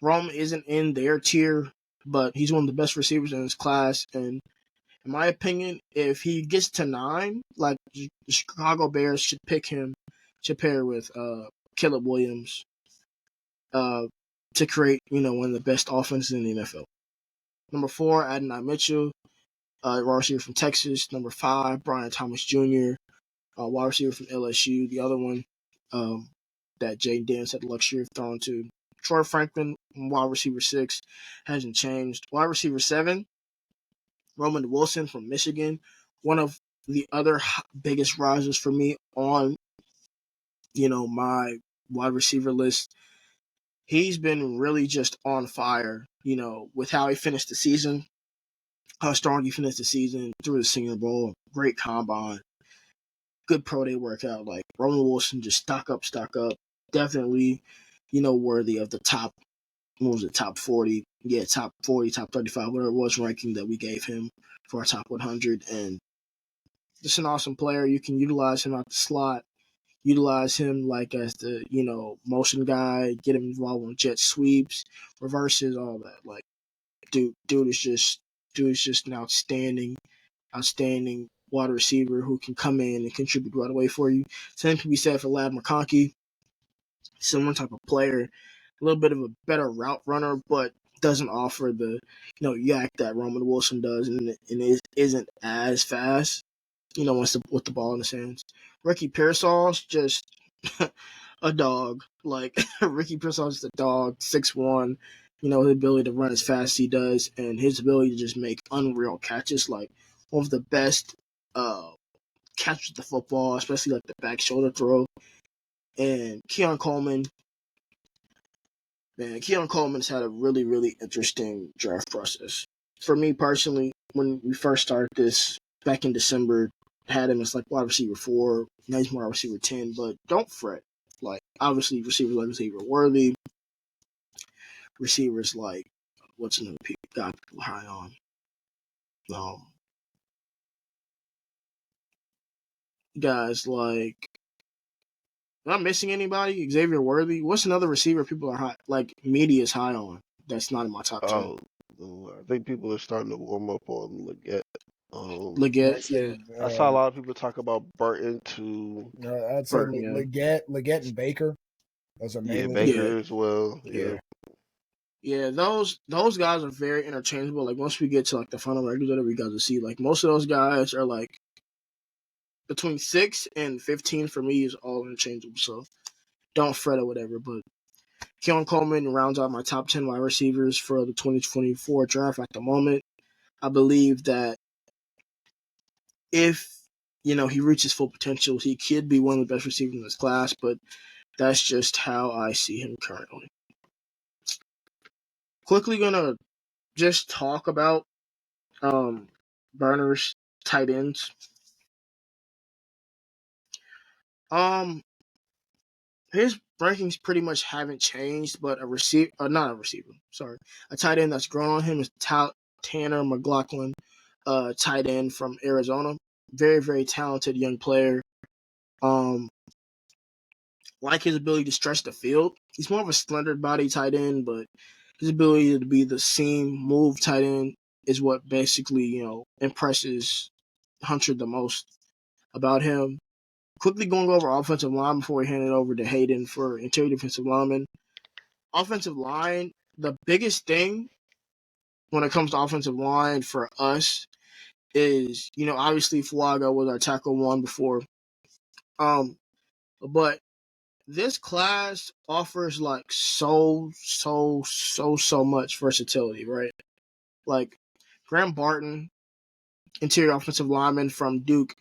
Rome isn't in their tier, but he's one of the best receivers in his class, and in my opinion, if he gets to 9, like the Chicago Bears should pick him to pair with Caleb Williams to create, one of the best offenses in the NFL. Number 4, Adonai Mitchell, wide receiver from Texas. Number 5, Brian Thomas Jr., wide receiver from LSU. The other one that Jayden Daniels had the luxury of throwing to. Troy Franklin, wide receiver 6, hasn't changed. Wide receiver 7, Roman Wilson from Michigan, one of the other biggest risers for me on, my wide receiver list. He's been really just on fire, with how he finished the season, how strong he finished the season through the Senior Bowl, great combine, good pro day workout. Like Roman Wilson, just stock up, definitely, worthy of the top. What was it, top 40? Yeah, top 40, top 35, whatever it was ranking that we gave him for our top 100. And just an awesome player. You can utilize him out the slot, utilize him like as the, motion guy, get him involved in jet sweeps, reverses, all that. Like, dude is just an outstanding wide receiver who can come in and contribute right away for you. Same can be said for Ladd McConkey. Similar type of player, a little bit of a better route runner, but doesn't offer the yak that Roman Wilson does, and isn't as fast. With the ball in his hands. Ricky Pearsall's just a dog. Like Ricky Pearsall's just a dog, 6'1". His ability to run as fast as he does, and his ability to just make unreal catches, like one of the best catches the football, especially like the back shoulder throw. And Keon Coleman's had a really, really interesting draft process. For me personally, when we first started this back in December, had him as like wide receiver 4, now he's more wide receiver 10, but don't fret. Like, obviously, receivers like Receiver Worthy, receivers like, what's another people got high on? Guys like, am I missing anybody? Xavier Worthy? What's another receiver people are high, like media is high on that's not in my top 10? I think people are starting to warm up on Leggett. Leggett, yeah. I saw a lot of people talk about Burton to. I'd say Burton, yeah. Leggett and Baker. Those are mainly Baker as well. Yeah. Yeah, those guys are very interchangeable. Like once we get to like the final records, whatever you guys will see, like most of those guys are like between 6 and 15 for me is all interchangeable. So don't fret or whatever. But Keon Coleman rounds out my top 10 wide receivers for the 2024 draft at the moment. I believe that if he reaches full potential, he could be one of the best receivers in this class. But that's just how I see him currently. Quickly gonna just talk about Burner's tight ends. His rankings pretty much haven't changed, but a tight end that's grown on him is Tanner McLaughlin, tight end from Arizona. Very, very talented young player. Like his ability to stretch the field. He's more of a slender body tight end, but his ability to be the seam move tight end is what basically, impresses Hunter the most. about him. Quickly going over offensive line before we hand it over to Hayden for interior defensive lineman. Offensive line, the biggest thing when it comes to offensive line for us is, obviously Fuaga was our tackle one before. But this class offers like so much versatility, right? Like Graham Barton, interior offensive lineman from Duke,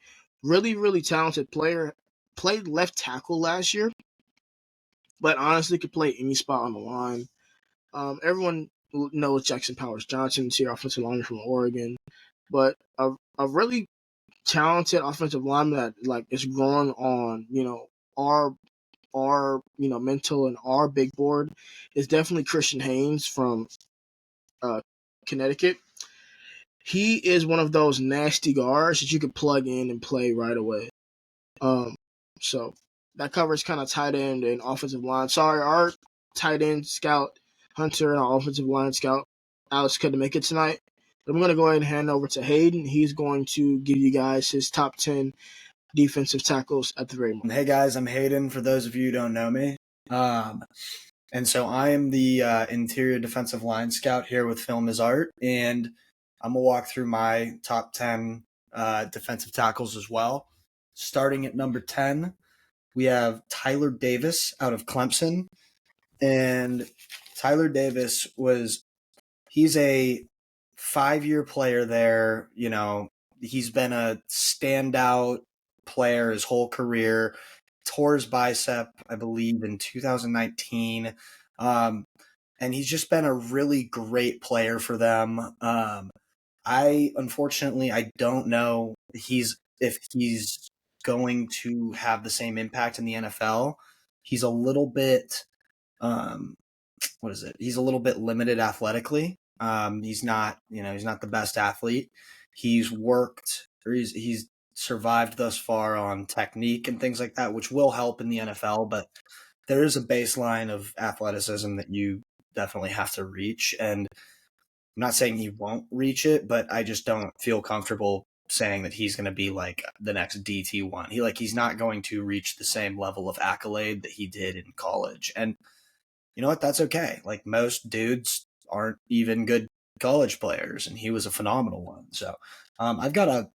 really talented player, played left tackle last year, but honestly could play any spot on the line. Everyone knows Jackson Powers Johnson, interior offensive lineman from Oregon, but a really talented offensive lineman that like is growing on our mental and our big board is definitely Christian Haynes from Connecticut. He is one of those nasty guards that you could plug in and play right away. So that covers kind of tight end and offensive line. Sorry, our tight end scout Hunter and our offensive line scout Alex couldn't make it tonight. But I'm going to go ahead and hand over to Hayden. He's going to give you guys his top 10 defensive tackles at the very moment. Hey guys, I'm Hayden, for those of you who don't know me. And so I am the interior defensive line scout here with Film is Art, and I'm going to walk through my top 10 defensive tackles as well. Starting at number 10, we have Tyler Davis out of Clemson. And Tyler Davis he's a 5-year player there. He's been a standout player his whole career. Tore his bicep, I believe, in 2019. And he's just been a really great player for them. Unfortunately, I don't know if he's going to have the same impact in the NFL. He's a little bit, He's a little bit limited athletically. He's not the best athlete. He's survived thus far on technique and things like that, which will help in the NFL, but there is a baseline of athleticism that you definitely have to reach. And I'm not saying he won't reach it, but I just don't feel comfortable saying that he's going to be like the next DT1. He's not going to reach the same level of accolade that he did in college. And you know what? That's okay. Like, most dudes aren't even good college players, and he was a phenomenal one. So I've got an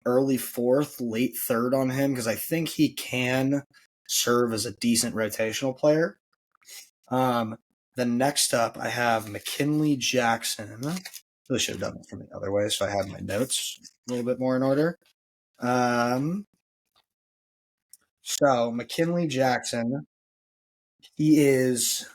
early 4th, late 3rd on him because I think he can serve as a decent rotational player. Then next up, I have McKinley Jackson. Really should have done it from the other way, so I have my notes a little bit more in order. So McKinley Jackson, he is.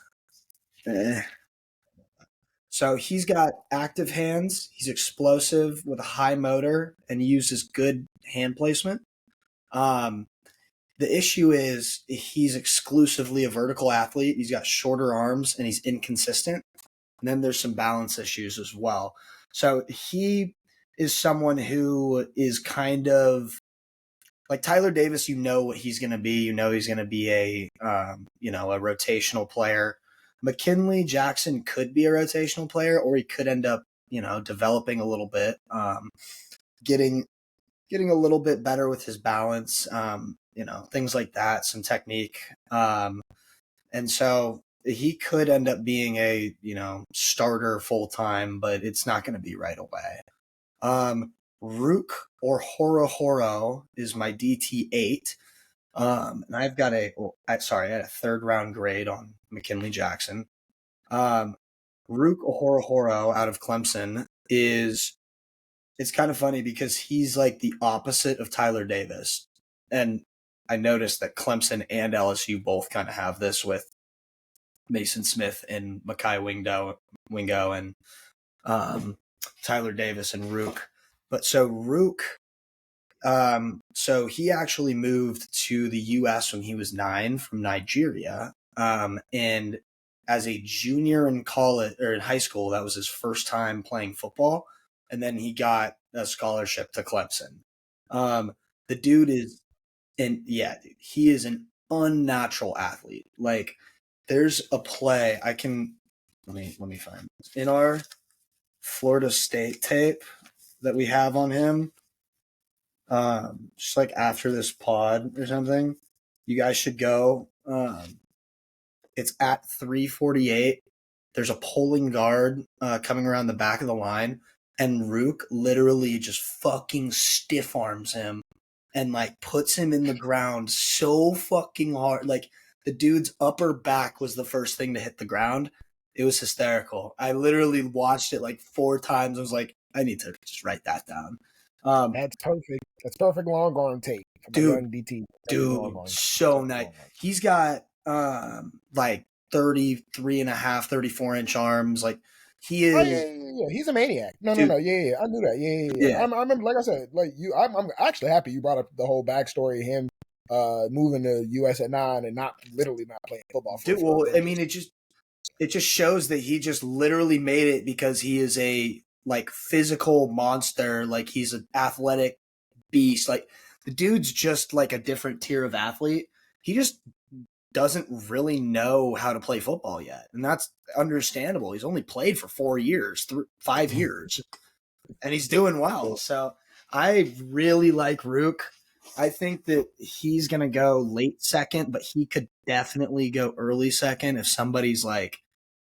So he's got active hands. He's explosive with a high motor, and he uses good hand placement. The issue is he's exclusively a vertical athlete. He's got shorter arms, and he's inconsistent. And then there's some balance issues as well. So he is someone who is kind of like Tyler Davis. You know what he's going to be. He's going to be a rotational player. McKinley Jackson could be a rotational player, or he could end up, developing a little bit, getting a little bit better with his balance, things like that, some technique. And so he could end up being a, starter full time, but it's not going to be right away. Rook or Horo is my DT8. And I've got I had a 3rd round grade on McKinley Jackson. Rook Horo out of Clemson it's kind of funny because he's like the opposite of Tyler Davis. And I noticed that Clemson and LSU both kind of have this with Mason Smith and Mekhi Wingo and Tyler Davis and Rook. But so Rook, so he actually moved to the U.S. when he was 9 from Nigeria. And as a junior in college or in high school, that was his first time playing football. And then he got a scholarship to Clemson. The dude he is an unnatural athlete. Like, there's a play I can let me find in our Florida State tape that we have on him. just like after this pod or something, you guys should go. It's at 3:48. There's a pulling guard coming around the back of the line, and Rook literally just fucking stiff arms him and like puts him in the ground so fucking hard. Like the dude's upper back was the first thing to hit the ground. It was hysterical. I literally watched it like 4 times. I was like, I need to just write that down. That's perfect. That's perfect long arm tape. Dude, DT. so nice. He's got like 33 and a half, 34 inch arms. Like he is. Oh, yeah. He's a maniac. No. Yeah. I knew that. Yeah. I remember, like I said, like you. I'm actually happy you brought up the whole backstory of him moving to US at 9 and not playing football. Dude, well, I mean, it just shows that he just literally made it because he is a like physical monster. Like he's an athletic beast. Like the dude's just like a different tier of athlete. He just doesn't really know how to play football yet. And that's understandable. He's only played for 4 years, 5 years, and he's doing well. So I really like Rook. I think that he's going to go late second, but he could definitely go early second if somebody's like,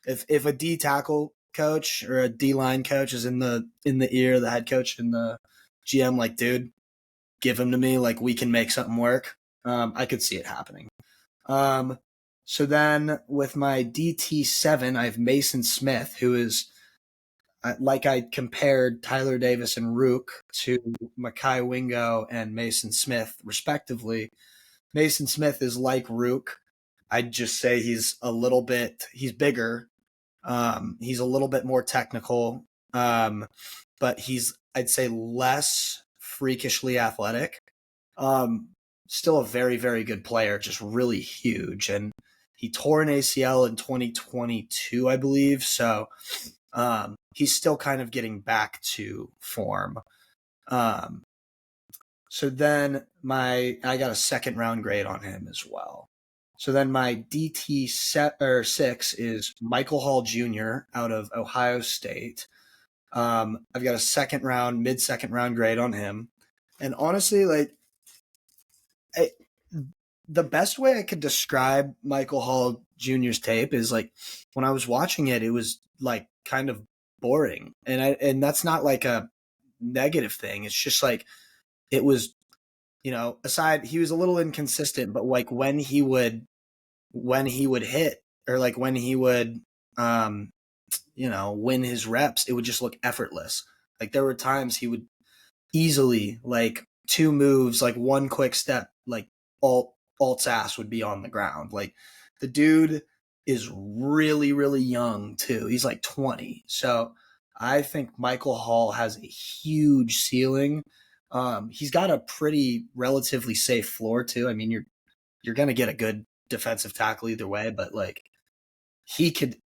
if a D tackle coach or a D line coach is in the ear of the head coach and the GM, like, dude, give him to me. Like, we can make something work. I could see it happening. So then with my DT7, I have Mason Smith, who is like I compared Tyler Davis and Rook to Makai Wingo and Mason Smith, respectively. Mason Smith is like Rook. I'd just say he's bigger. He's a little bit more technical, but I'd say less freakishly athletic. Still a very, very good player, just really huge. And he tore an ACL in 2022, I believe. So he's still kind of getting back to form. So then I got a second round grade on him as well. So then my DT6 is Michael Hall Jr. out of Ohio State. I've got a mid-second round grade on him. And honestly, like, the best way I could describe Michael Hall Jr.'s tape is like when I was watching it, it was like kind of boring. And that's not like a negative thing. It's just like it was, he was a little inconsistent, but like when he would hit or like when he would win his reps, it would just look effortless. Like there were times he would easily, like 2 moves, like 1 quick step, like alt's ass would be on the ground. Like the dude is really, really young too. He's like 20. So I think Michael Hall has a huge ceiling. He's got a pretty relatively safe floor too. I mean, you're going to get a good defensive tackle either way, but like he could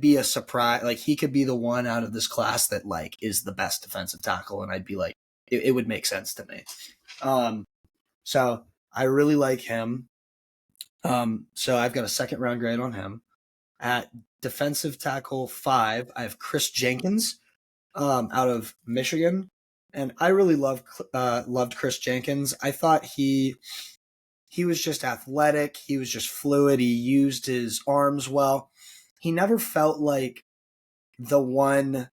be a surprise. Like he could be the one out of this class that like is the best defensive tackle. And I'd be like, it would make sense to me. So I really like him. So I've got a second round grade on him. At defensive tackle 5, I have Chris Jenkins out of Michigan. And I really loved Chris Jenkins. I thought he was just athletic. He was just fluid. He used his arms well. He never felt like the one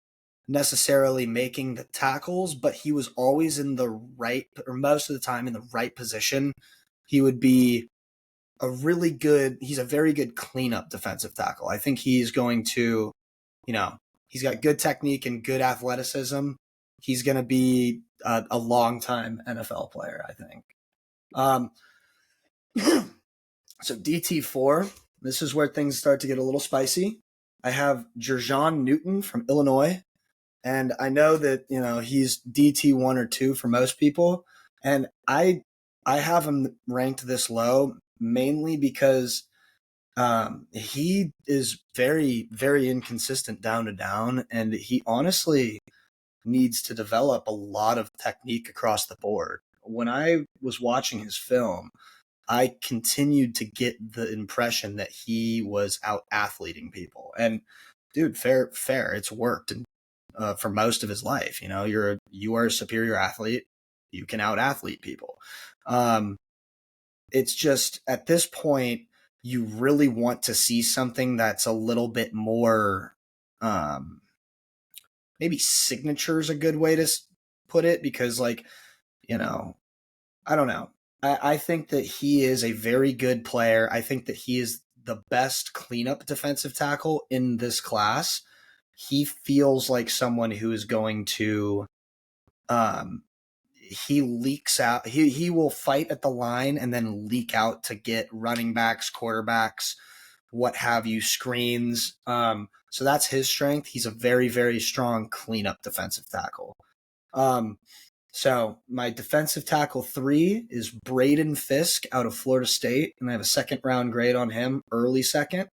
necessarily making the tackles, but he was always in the right, or most of the time in the right position. He would be he's a very good cleanup defensive tackle. I think he's going to, he's got good technique and good athleticism. He's going to be a long-time NFL player, I think. So DT4, this is where things start to get a little spicy. I have Jer'Jon Newton from Illinois. And I know that, he's DT1 or 2 for most people. And I have him ranked this low mainly because he is very, very inconsistent down to down. And he honestly needs to develop a lot of technique across the board. When I was watching his film, I continued to get the impression that he was out athleting people. And dude, fair, it's worked. And for most of his life, you are a superior athlete. You can out athlete people. It's just at this point, you really want to see something that's a little bit more, maybe signature is a good way to put it, because like, you know, I don't know. I think that he is a very good player. I think that he is the best cleanup defensive tackle in this class. He feels like someone who is going to, he leaks out. He will fight at the line and then leak out to get running backs, quarterbacks, what have you, screens. So that's his strength. He's a very, very strong cleanup defensive tackle. So my defensive tackle 3 is Braden Fisk out of Florida State, and I have a second round grade on him, early second.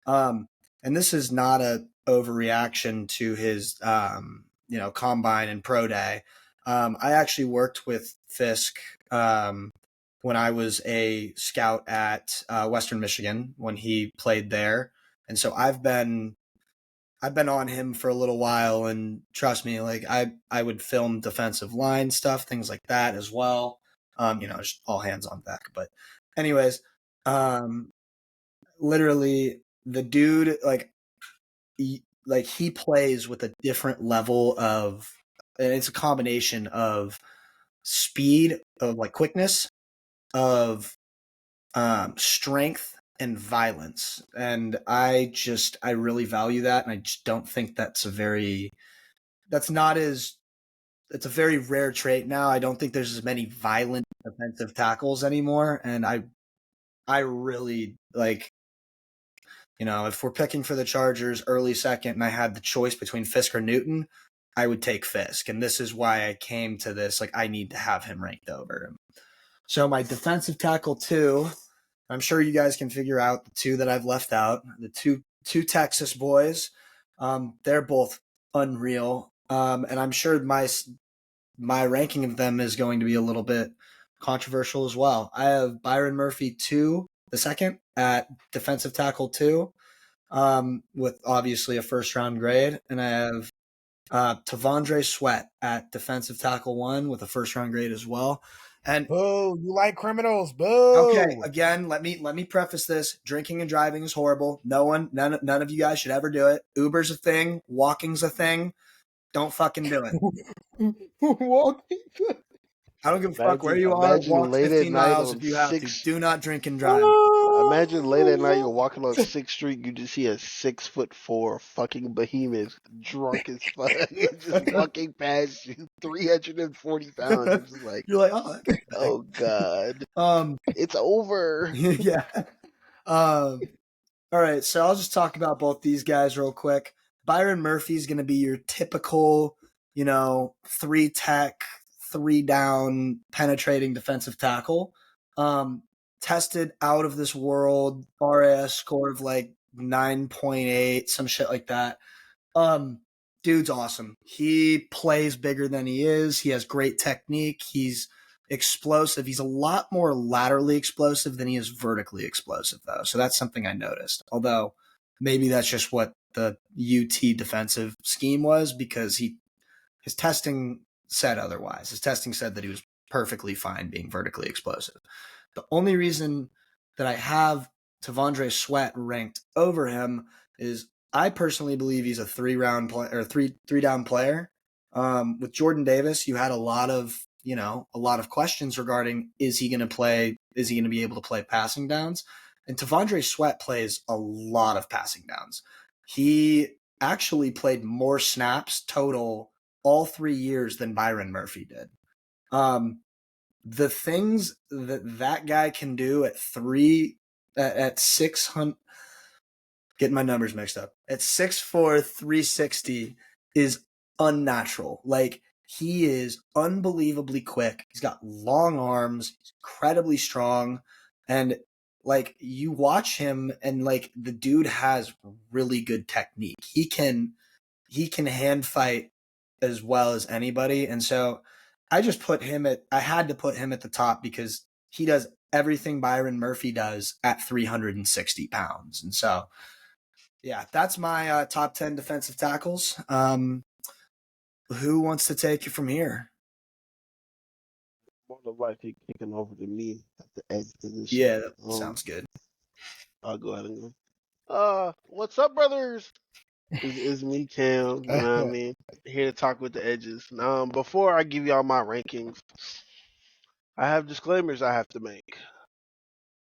And this is not a overreaction to his, combine and pro day. I actually worked with Fisk when I was a scout at Western Michigan when he played there, and so I've been on him for a little while, and trust me, like I would film defensive line stuff, things like that as well. Just all hands on deck. But anyways, literally the dude, he plays with a different level of, and it's a combination of speed, of like quickness, of strength and violence, and I really value that, and I just don't think it's a very rare trait now. I don't think there's as many violent defensive tackles anymore, and I really like, if we're picking for the Chargers early second and I had the choice between Fisk or Newton, I would take Fisk, and this is why I came to this, like I need to have him ranked over him. So my defensive tackle 2, I'm sure you guys can figure out the 2 that I've left out. The two Texas boys, they're both unreal, and I'm sure my ranking of them is going to be a little bit controversial as well. I have Byron Murphy 2, the second, at defensive tackle 2, with obviously a first round grade, and I have Tavondre Sweat at defensive tackle 1 with a first round grade as well. And boo, you like criminals, boo. Okay, again, let me preface this. Drinking and driving is horrible. None of you guys should ever do it. Uber's a thing, walking's a thing. Don't fucking do it. Walking. I don't give a fuck where you are. Walk 15 miles if you have to. Do not drink and drive. Imagine late at night you're walking on 6th Street, you just see a 6'4" fucking behemoth, drunk as fuck, just walking past you, 340 pounds. It's just like, you're like, oh, okay. Oh god, it's over. Yeah. All right, so I'll just talk about both these guys real quick. Byron Murphy is going to be your typical, 3 tech, 3 down, penetrating defensive tackle. Tested out of this world, RAS score of like 9.8, some shit like that. Dude's awesome. He plays bigger than he is. He has great technique. He's explosive. He's a lot more laterally explosive than he is vertically explosive, though. So that's something I noticed. Although maybe that's just what the UT defensive scheme was, because his testing said otherwise. His testing said that he was perfectly fine being vertically explosive. The only reason that I have Tavondre Sweat ranked over him is I personally believe he's a 3-round player or three down player. With Jordan Davis, you had a lot of questions regarding, is he going to play? Is he going to be able to play passing downs? And Tavondre Sweat plays a lot of passing downs. He actually played more snaps total all 3 years than Byron Murphy did. The things that guy can do at 600, getting my numbers mixed up, at 6'4", 360 is unnatural. Like, he is unbelievably quick. He's got long arms. He's incredibly strong. And like, you watch him and like, the dude has really good technique. He can hand fight as well as anybody. And so I had to put him at the top because he does everything Byron Murphy does at 360 pounds. And so, yeah, that's my top 10 defensive tackles. Who wants to take it from here? more than likely kicking over to me at the edge position. Yeah, that sounds good. I'll go ahead and go. What's up, brothers? It's me, Cam. You know what I mean? Here to talk with the edges. Before I give y'all my rankings, I have disclaimers I have to make.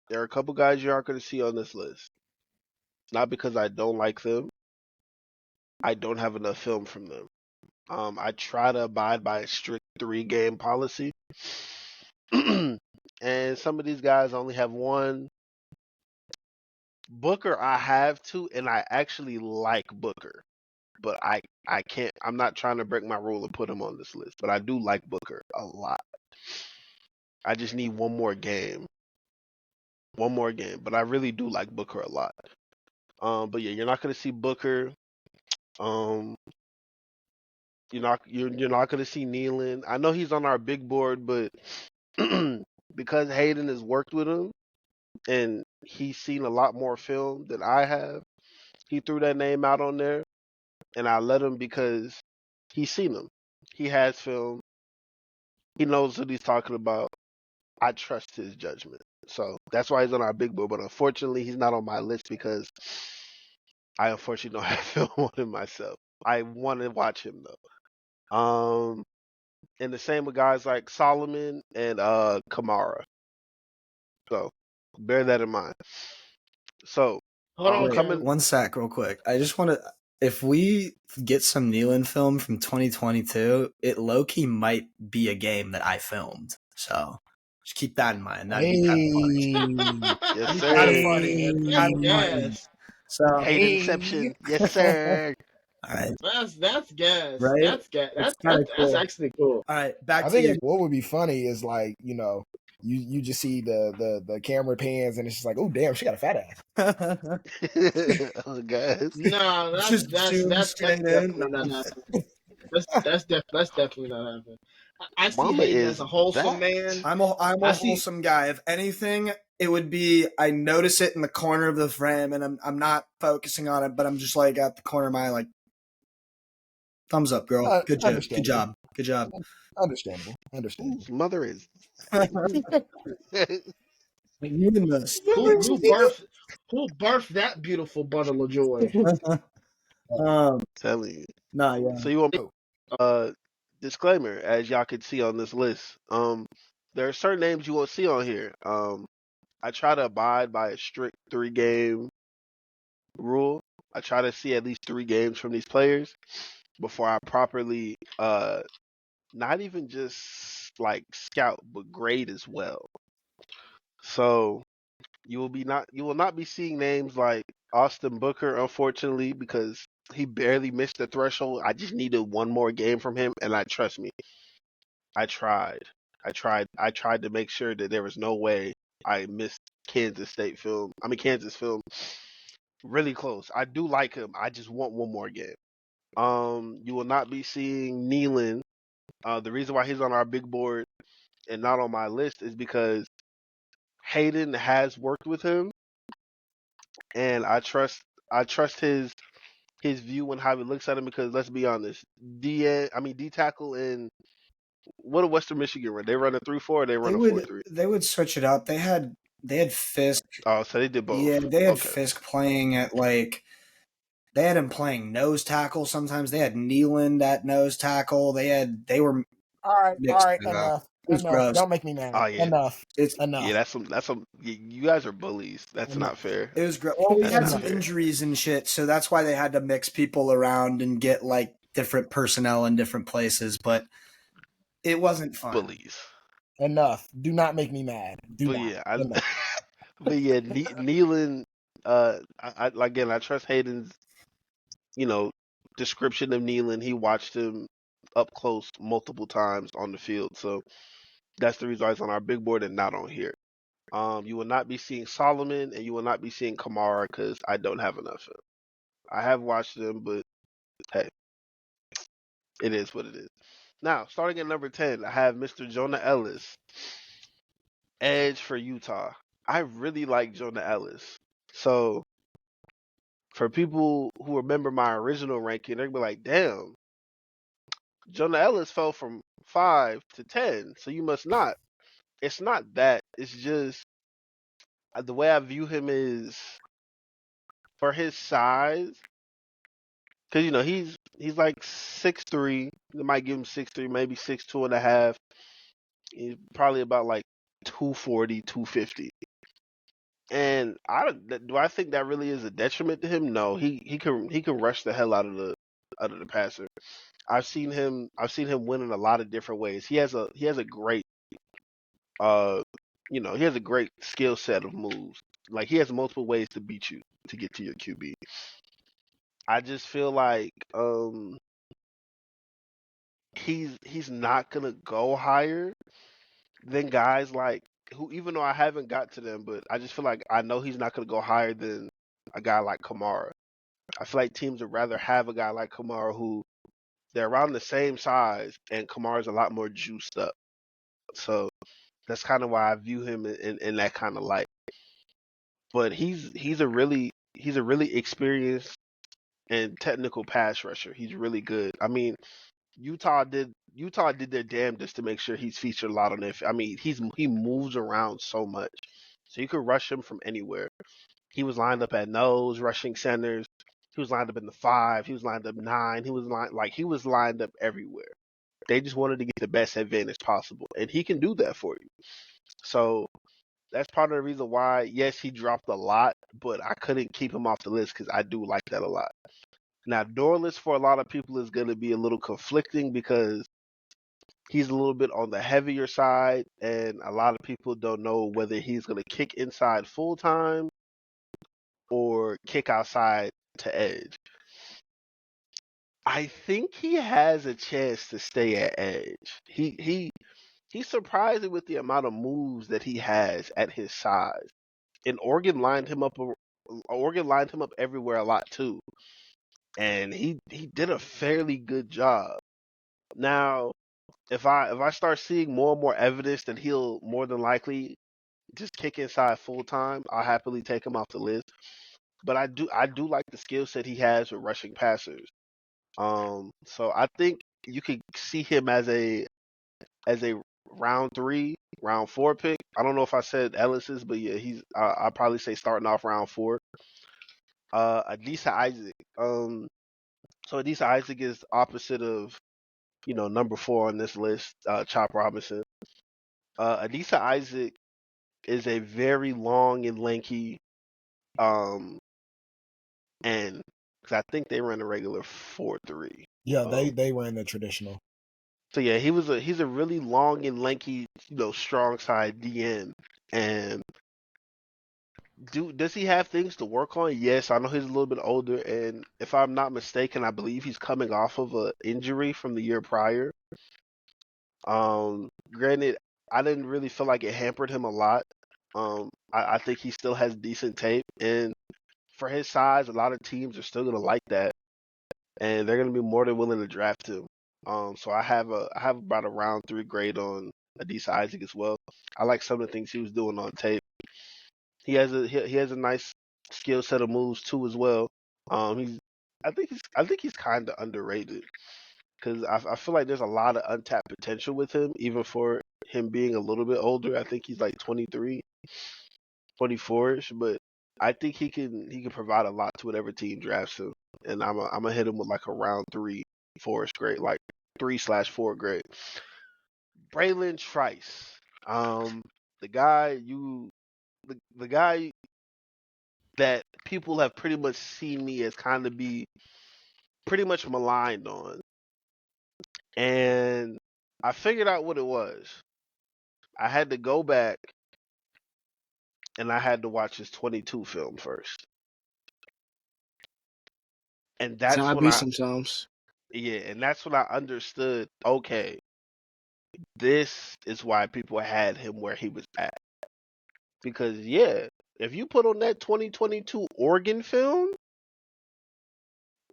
There are a couple guys you aren't going to see on this list. Not because I don't like them. I don't have enough film from them. I try to abide by a strict 3-game policy. And some of these guys only have one. Booker, I have two, and I actually like Booker. But I can't, I'm not trying to break my rule and put him on this list. But I do like Booker a lot. I just need one more game. But I really do like Booker a lot. But yeah, you're not gonna see Booker. You're not gonna see Nealon. I know he's on our big board, but because Hayden has worked with him and he's seen a lot more film than I have, he threw that name out on there, and I let him because he's seen him. He has film. He knows what he's talking about. I trust his judgment. So that's why he's on our big board. But unfortunately, he's not on my list because I unfortunately don't have film on him myself. I want to watch him though. And the same with guys like Solomon and Kamara. So bear that in mind. So Hold on, Wait, one sec, real quick. I just want to. If we get some Nealon film from 2022, it low key might be a game that I filmed. So just keep that in mind. That'd be kind of funny. Yes, Kind of sir. funny. Kind of funny. Yes. So Haydenception. Yes, sir. all right, That's gas. Right? That's gas. It's That's kinda cool. actually cool. all right. Back I to think you. what would be funny is like, you just see the camera pans and it's just like, oh damn, she got a fat ass. Oh, guys. No, Just zoom straight in. definitely not happening. That's definitely not happening. I see Mama Hayden is as a wholesome back. man. I'm a I see- wholesome guy. If anything, it would be I notice it in the corner of the frame, and I'm not focusing on it, but I'm just like at the corner of my eye, like, thumbs up, girl. Good job. Good job. Good job. Understandable. Whose mother is? You in this. Who birthed that beautiful bundle of joy? Telling you. Nah, yeah. So you want disclaimer, as y'all can see on this list. There are certain names you won't see on here. I try to abide by a strict 3-game rule. I try to see at least 3 games from these players before I properly not even just like scout, but grade as well. So you will not be seeing names like Austin Booker, unfortunately, because he barely missed the threshold. I just needed one more game from him, and trust me, I tried to make sure that there was no way I missed Kansas film. Really close. I do like him. I just want one more game. You will not be seeing Nealon. The reason why he's on our big board and not on my list is because Hayden has worked with him, and I trust his view and how he looks at him. Because let's be honest, D tackle in what do Western Michigan run? They run a 3-4 or they run a 4-3? They would switch it up. They had Fisk. Oh, so they did both. Yeah, they had Okay. Fisk playing at they had him playing nose tackle sometimes. They had Nealon at nose tackle. They were All right, mixed it up. enough. It was gross. Don't make me mad. Oh, yeah. Enough. It's Enough. Yeah, that's some. You guys are bullies. That's not fair. It was great. Well, we That's had not some fair. injuries and shit, so that's why they had to mix people around and get like different personnel in different places. But it wasn't fun. Bullies. Enough. Do not make me mad. Do But not. yeah, Enough. Nealon. I trust Hayden's, description of Nealon. He watched him up close multiple times on the field, so that's the reason why it's on our big board and not on here. You will not be seeing Solomon and you will not be seeing Kamara because I don't have enough. I have watched them, but hey, it is what it is. Now, starting at number 10, I have Mr. Jonah Ellis, edge for Utah. I really like Jonah Ellis. So, for people who remember my original ranking, they're going to be like, damn, Jonah Ellis fell from 5 to 10, so you must not it's not that. It's just the way I view him is for his size, because he's like 6'3". They might give him 6'3", maybe 6'2.5". He's probably about like 240, 250. And do I think that really is a detriment to him? No, he can rush the hell out of the passer. I've seen him win in a lot of different ways. He has a great he has a great skill set of moves. Like he has multiple ways to beat you to get to your QB. I just feel like he's not gonna go higher than guys like who, even though I haven't got to them, but I just feel like I know he's not gonna go higher than a guy like Kamara. I feel like teams would rather have a guy like Kamara who they're around the same size and Kamara's a lot more juiced up. So that's kind of why I view him in that kind of light. But he's a really experienced and technical pass rusher. He's really good. I mean, Utah did their damnedest to make sure he's featured a lot on it. I mean, he moves around so much, so you could rush him from anywhere. He was lined up at nose, rushing centers. He was lined up in the 5. He was lined up 9. He was lined up everywhere. They just wanted to get the best advantage possible, and he can do that for you. So that's part of the reason why, yes, he dropped a lot, but I couldn't keep him off the list because I do like that a lot. Now, Dorless for a lot of people is going to be a little conflicting because he's a little bit on the heavier side, and a lot of people don't know whether he's going to kick inside full time or kick outside to edge. I think he has a chance to stay at edge. He's surprising with the amount of moves that he has at his size. And Oregon lined him up everywhere a lot too. And he did a fairly good job. Now, if I start seeing more and more evidence that he'll more than likely just kick inside full time, I'll happily take him off the list. But I do like the skill set he has with rushing passers. So I think you could see him as a round 3, round 4 pick. I don't know if I said Ellis's, but yeah, I'll probably say starting off round 4. Adisa Isaac. So Adisa Isaac is opposite of number 4 on this list, Chop Robinson. Adisa Isaac is a very long and lanky end, because I think they ran a regular 4.3. Yeah, they ran the traditional. So yeah, he's a really long and lanky, strong side DN. And does he have things to work on? Yes, I know he's a little bit older, and if I'm not mistaken, I believe he's coming off of an injury from the year prior. Granted, I didn't really feel like it hampered him a lot. I think he still has decent tape, and for his size, a lot of teams are still gonna like that, and they're gonna be more than willing to draft him. So I have about a round 3 grade on Adisa Isaac as well. I like some of the things he was doing on tape. He has a nice skill set of moves too as well. I think he's kind of underrated because I feel like there's a lot of untapped potential with him, even for him being a little bit older. I think he's like 23, 24ish, but I think he can provide a lot to whatever team drafts him, and I'm gonna hit him with like a round 3, 4ish grade, like 3/4 grade. Braylon Trice, the guy the guy that people have pretty much seen me as kind of be pretty much maligned on. And I figured out what it was. I had to go back and I had to watch his 22 film first. And that's when sometimes. Yeah, and that's when I understood, okay, this is why people had him where he was at. Because yeah, if you put on that 2022 Oregon film,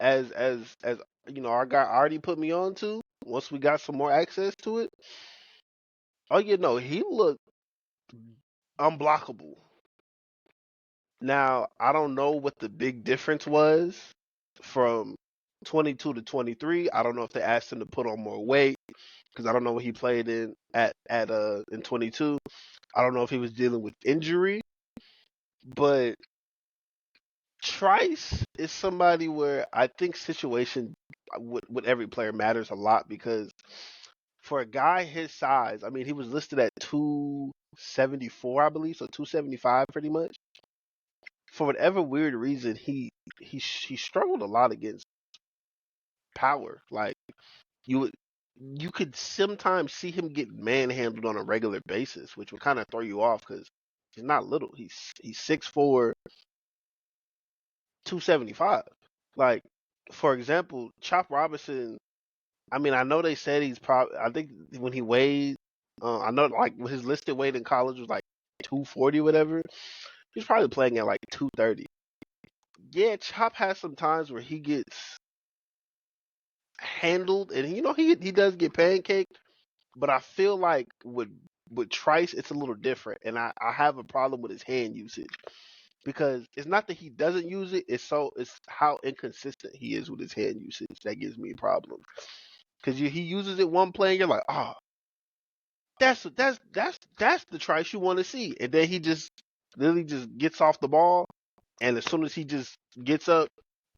as our guy already put me on to, once we got some more access to it, he looked unblockable. Now, I don't know what the big difference was from 22 to 23. I don't know if they asked him to put on more weight. because I don't know what he played in in 22. I don't know if he was dealing with injury, but Trice is somebody where I think situation with every player matters a lot because for a guy his size, I mean, he was listed at 274, I believe, so 275 pretty much. For whatever weird reason, he struggled a lot against power. Like you could sometimes see him get manhandled on a regular basis, which would kind of throw you off because he's not little. He's 6'4", 275. Like, for example, Chop Robinson. I mean, I know they said he's probably. I think when he weighed, I know like his listed weight in college was like 240 or whatever. He's probably playing at like 230. Yeah, Chop has some times where he gets handled, and he does get pancaked. But I feel like with Trice, it's a little different, and I have a problem with his hand usage because it's not that he doesn't use it; it's how inconsistent he is with his hand usage that gives me a problem. Because he uses it one play, and you're like, oh, that's the Trice you want to see, and then he just literally just gets off the ball, and as soon as he just gets up,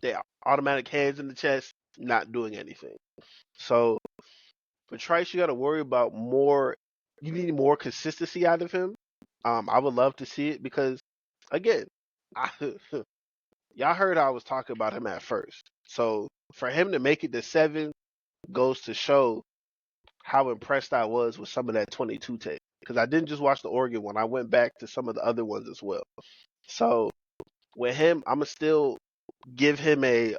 they automatic hands in the chest, not doing anything. So for Trice, you got to worry about more. You need more consistency out of him. I would love to see it because, again, y'all heard I was talking about him at first. So for him to make it to 7 goes to show how impressed I was with some of that 22 tape. Because I didn't just watch the Oregon one. I went back to some of the other ones as well. So with him, I'm going to still give him a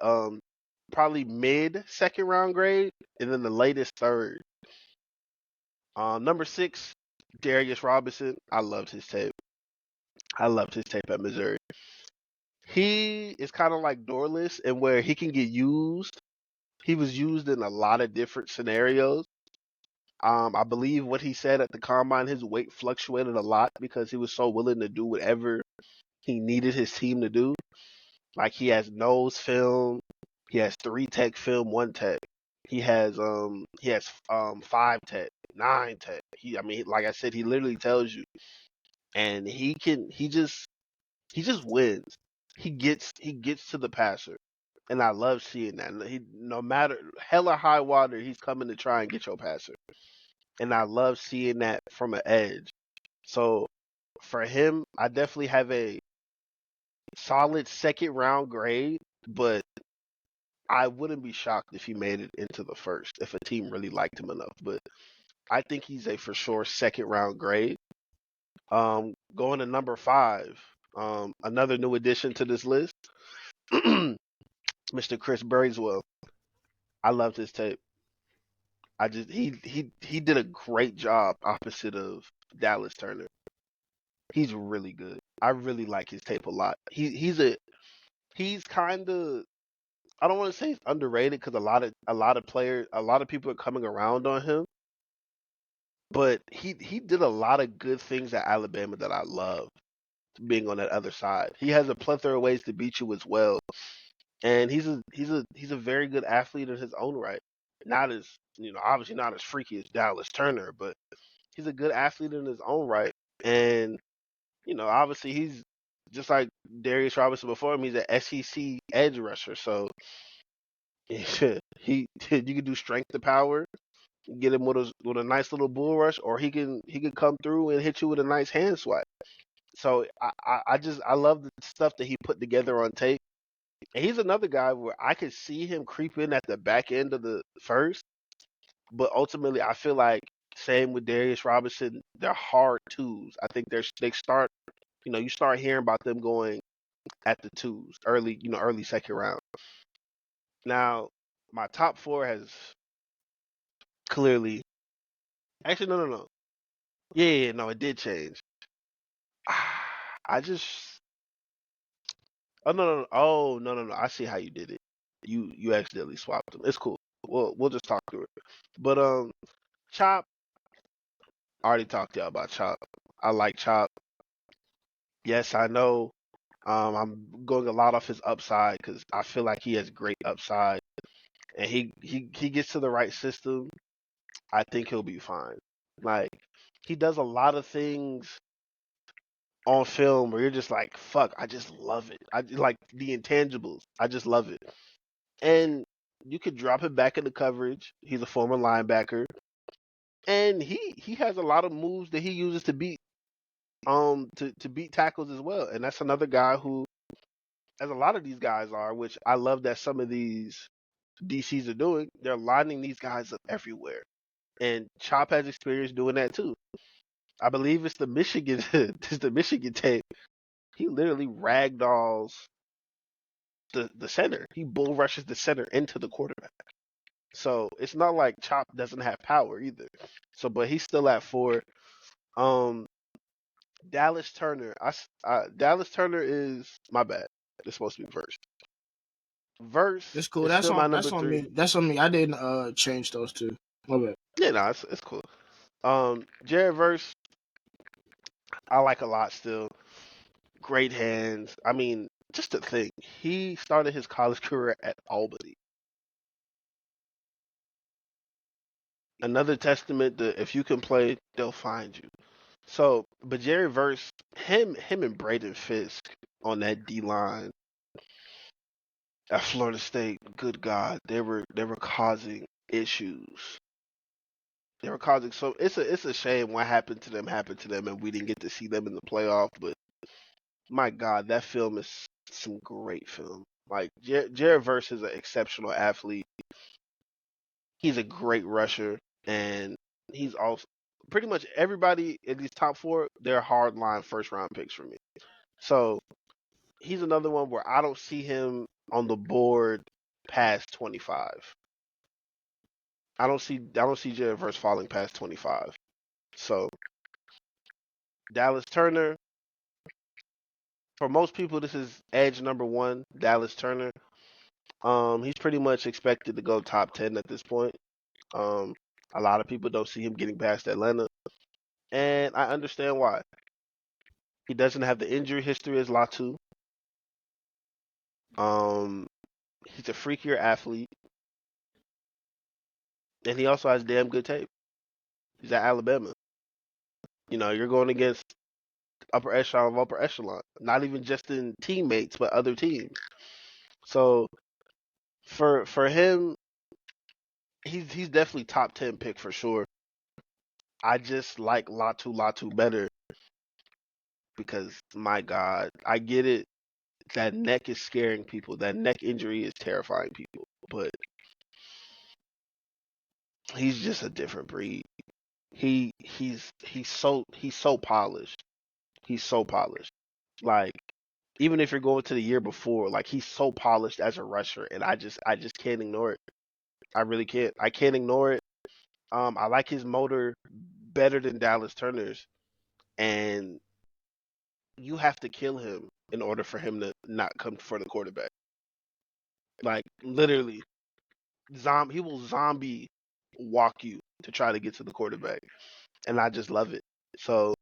probably mid second round grade and then the latest third. Number 6, Darius Robinson. I loved his tape. I loved his tape at Missouri. He is kind of like Dorless and where he can get used. He was used in a lot of different scenarios. I believe what he said at the combine, his weight fluctuated a lot because he was so willing to do whatever he needed his team to do. Like he has nose film, he has 3 tech film, 1 tech. He has 5 tech, 9 tech. Like I said, he literally tells you, and he just wins. He gets to the passer, and I love seeing that. He no matter hell or high water, he's coming to try and get your passer. And I love seeing that from an edge. So for him, I definitely have a solid second round grade, but I wouldn't be shocked if he made it into the first if a team really liked him enough. But I think he's a for sure second round grade. Going to number 5, another new addition to this list, Mr. Chris Bracewell. I loved his tape. He did a great job opposite of Dallas Turner. He's really good. I really like his tape a lot. He's kind of, I don't want to say he's underrated because a lot of people are coming around on him. But he did a lot of good things at Alabama that I love. Being on that other side, he has a plethora of ways to beat you as well, and he's a very good athlete in his own right. Not as obviously not as freaky as Dallas Turner, but he's a good athlete in his own right. And obviously he's just like Darius Robinson before him. He's an SEC edge rusher, so you can do strength to power, get him with a nice little bull rush, or he can come through and hit you with a nice hand swipe. So I love the stuff that he put together on tape. And he's another guy where I could see him creep in at the back end of the first, but ultimately I feel like same with Darius Robinson, they're hard twos. I think they start, you start hearing about them going at the twos early, early second round. Now, my top 4 has clearly, actually no. Yeah, no, it did change. I just Oh no. I see how you did it. You accidentally swapped them. It's cool. We'll just talk through it. But Chop, I already talked to y'all about Chop. I like Chop. Yes, I know. I'm going a lot off his upside because I feel like he has great upside, and he gets to the right system. I think he'll be fine. Like, he does a lot of things on film where you're just like, fuck, I just love it. I like the intangibles. I just love it. And you could drop him back into coverage. He's a former linebacker. And he has a lot of moves that he uses to beat to beat tackles as well. And that's another guy who, as a lot of these guys are, which I love that some of these DCs are doing, they're lining these guys up everywhere. And Chop has experience doing that too. I believe it's the Michigan it's the Michigan tape. He literally ragdolls the center. He bull rushes the center into the quarterback. So it's not like Chop doesn't have power either. So, but he's still at 4. Dallas Turner. Dallas Turner is my bad. It's supposed to be Verse. Verse That's cool. is That's still my on. number That's on 3. me. That's on me. I didn't change those two. My bad. Yeah, no, it's cool. Jared Verse, I like a lot still. Great hands. I mean, just to think, he started his college career at Albany. Another testament that if you can play, they'll find you. So, but Jerry Verse, him and Braden Fisk on that D line at Florida State, good God, they were causing issues. They were causing, so it's a shame what happened to them, and we didn't get to see them in the playoff. But my God, that film is some great film. Like Jared Verse is an exceptional athlete. He's a great rusher, and he's also pretty much everybody in these top 4. They're hardline first round picks for me. So he's another one where I don't see him on the board past 25. I don't see Jared Verse falling past 25. So Dallas Turner, for most people, this is edge number 1. Dallas Turner. He's pretty much expected to go top 10 at this point. A lot of people don't see him getting past Atlanta, and I understand why. He doesn't have the injury history as Latu. He's a freakier athlete, and he also has damn good tape. He's at Alabama. You know, you're going against upper echelon of upper echelon, not even just in teammates, but other teams. So for him, he's definitely top 10 pick for sure. I just like Latu better because, my God, I get it. That neck is scaring people. That neck injury is terrifying people. But he's just a different breed. He's so polished. He's so polished. Like, even if you're going to the year before, like, he's so polished as a rusher, and I just can't ignore it. I really can't. I can't ignore it. I like his motor better than Dallas Turner's, and you have to kill him in order for him to not come for the quarterback. Like, literally, he will zombie walk you to try to get to the quarterback, and I just love it. So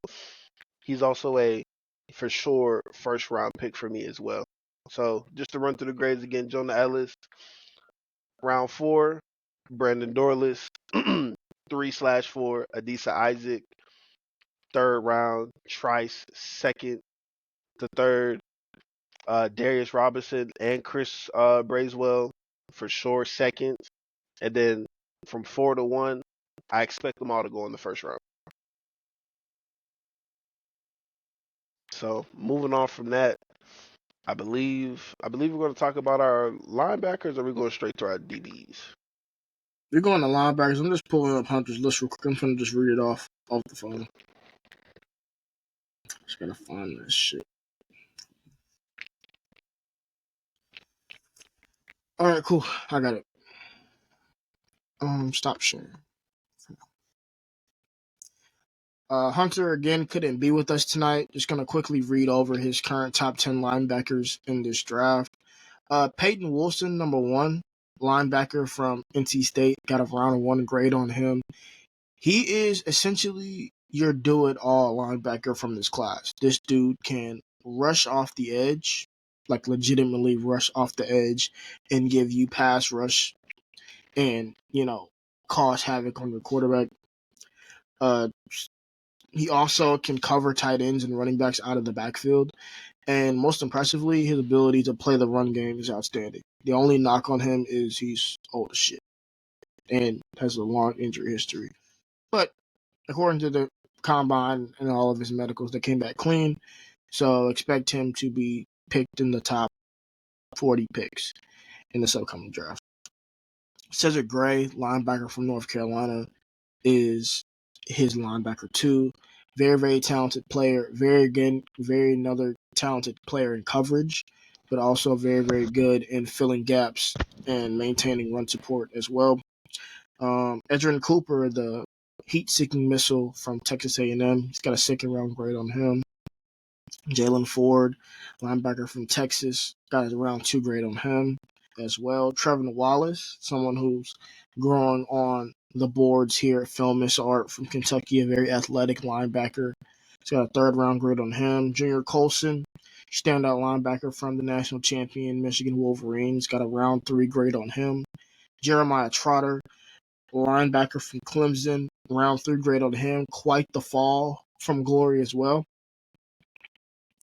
he's also a for sure first round pick for me as well. So just to run through the grades again: Jonah Ellis, round 4; Brandon Dorless, 3/4; Adisa Isaac, 3rd round; Trice, 2nd to 3rd; Darius Robinson and Chris Braswell for sure 2nd, and then from 4 to 1, I expect them all to go in the 1st round. So moving on from that, I believe we're going to talk about our linebackers, or are we going straight to our DBs? You're going to linebackers. I'm just pulling up Hunter's list real quick. I'm going to just read it off the phone. Just gotta find this shit. All right, cool. I got it. Stop sharing. Hunter again couldn't be with us tonight. Just gonna quickly read over his current top 10 linebackers in this draft. Peyton Wilson, number 1 linebacker from NC State, got a round 1 grade on him. He is essentially your do-it-all linebacker from this class. This dude can rush off the edge, like legitimately rush off the edge, and give you pass rush and, cause havoc on your quarterback. He also can cover tight ends and running backs out of the backfield. And most impressively, his ability to play the run game is outstanding. The only knock on him is he's old as shit and has a long injury history. But according to the combine and all of his medicals, they came back clean. So expect him to be picked in the top 40 picks in this upcoming draft. Cedric Gray, linebacker from North Carolina, is his linebacker too. Very, very talented player. Very another talented player in coverage, but also very, very good in filling gaps and maintaining run support as well. Edgerrin Cooper, the heat-seeking missile from Texas A&M, he's got a second-round grade on him. Jalen Ford, linebacker from Texas, got a round 2 grade on him as well. Trevor Wallace, someone who's growing on the boards here at Filmus Art from Kentucky, a very athletic linebacker. He's got a 3rd-round grade on him. Junior Colson, standout linebacker from the national champion Michigan Wolverines, got a round 3 grade on him. Jeremiah Trotter, linebacker from Clemson, round 3 grade on him. Quite the fall from glory as well.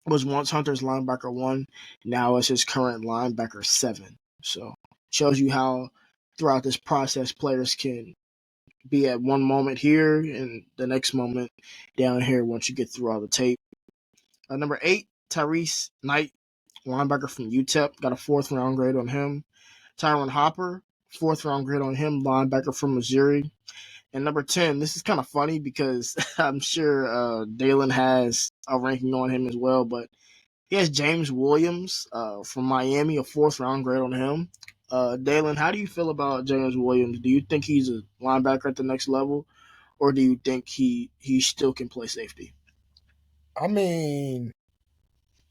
Was once Hunter's linebacker 1, now is his current linebacker 7. So shows you how throughout this process players can be at one moment here and the next moment down here once you get through all the tape. Number 8, Tyrese Knight, linebacker from UTEP, got a 4th-round grade on him. Tyron Hopper, 4th-round grade on him, linebacker from Missouri. And number 10, this is kind of funny because I'm sure Dalen has a ranking on him as well, but he has James Williams from Miami, a 4th-round grade on him. Dalen, how do you feel about James Williams? Do you think he's a linebacker at the next level, or do you think he still can play safety? I mean,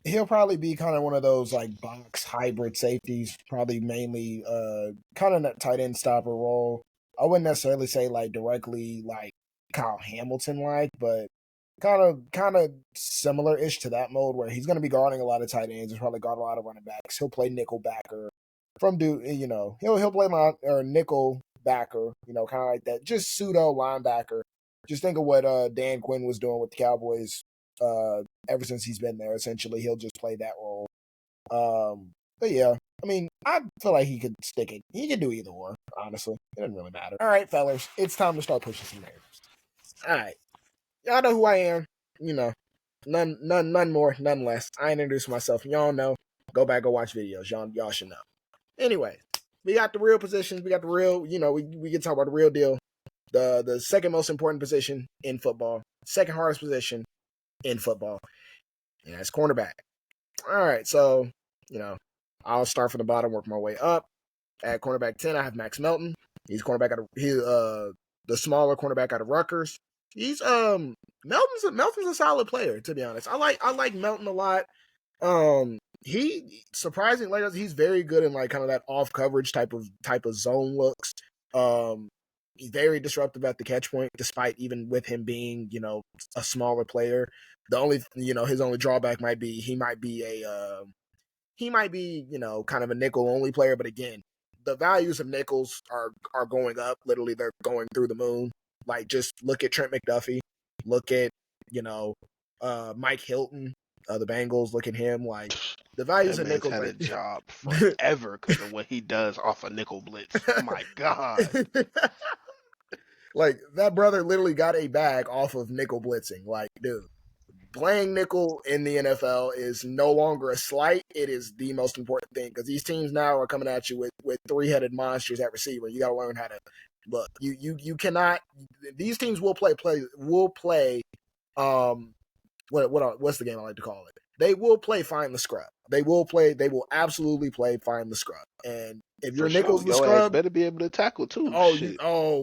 he'll probably be kind of one of those like box hybrid safeties, probably mainly kind of that tight end stopper role. I wouldn't necessarily say like directly like Kyle Hamilton like, but kind of similar ish to that mode where he's going to be guarding a lot of tight ends. He'll probably guard a lot of running backs. He'll play nickel backer from he'll play nickel backer, kind of like that, just pseudo linebacker. Just think of what Dan Quinn was doing with the Cowboys ever since he's been there. Essentially, he'll just play that role. But yeah, I mean, I feel like he could stick it. He could do either or, honestly. It doesn't really matter. All right, fellas, it's time to start pushing some narratives. All right. Y'all know who I am. None more, none less. I introduced myself. Y'all know. Go back, go watch videos. Y'all should know. Anyway, we got the real positions. We got the real, we can talk about the real deal. The second most important position in football. Second hardest position in football. And that's cornerback. All right, so, I'll start from the bottom, work my way up. At cornerback 10, I have Max Melton. He's the smaller cornerback out of Rutgers. He's Melton's a solid player, to be honest. I like Melton a lot. He surprisingly, he's very good in like kind of that off coverage type of zone looks. He's very disruptive at the catch point, despite even with him being, a smaller player. The only, his only drawback might be he might be kind of a nickel only player. But again, the values of nickels are going up. Literally, they're going through the moon. Like, just look at Trent McDuffie. Look at, Mike Hilton, the Bengals. Look at him. Like, the values of nickels had a job forever because of what he does off a nickel blitz. Oh my God. Like, that brother literally got a bag off of nickel blitzing. Like, dude, playing nickel in the NFL is no longer a slight. It is the most important thing because these teams now are coming at you with 3-headed monsters at receiver. You got to learn how to look. You cannot. These teams will play. What's the game I like to call it? They will play find the scrub. They will absolutely play find the scrub. And if your nickel's the scrub, better be able to tackle too.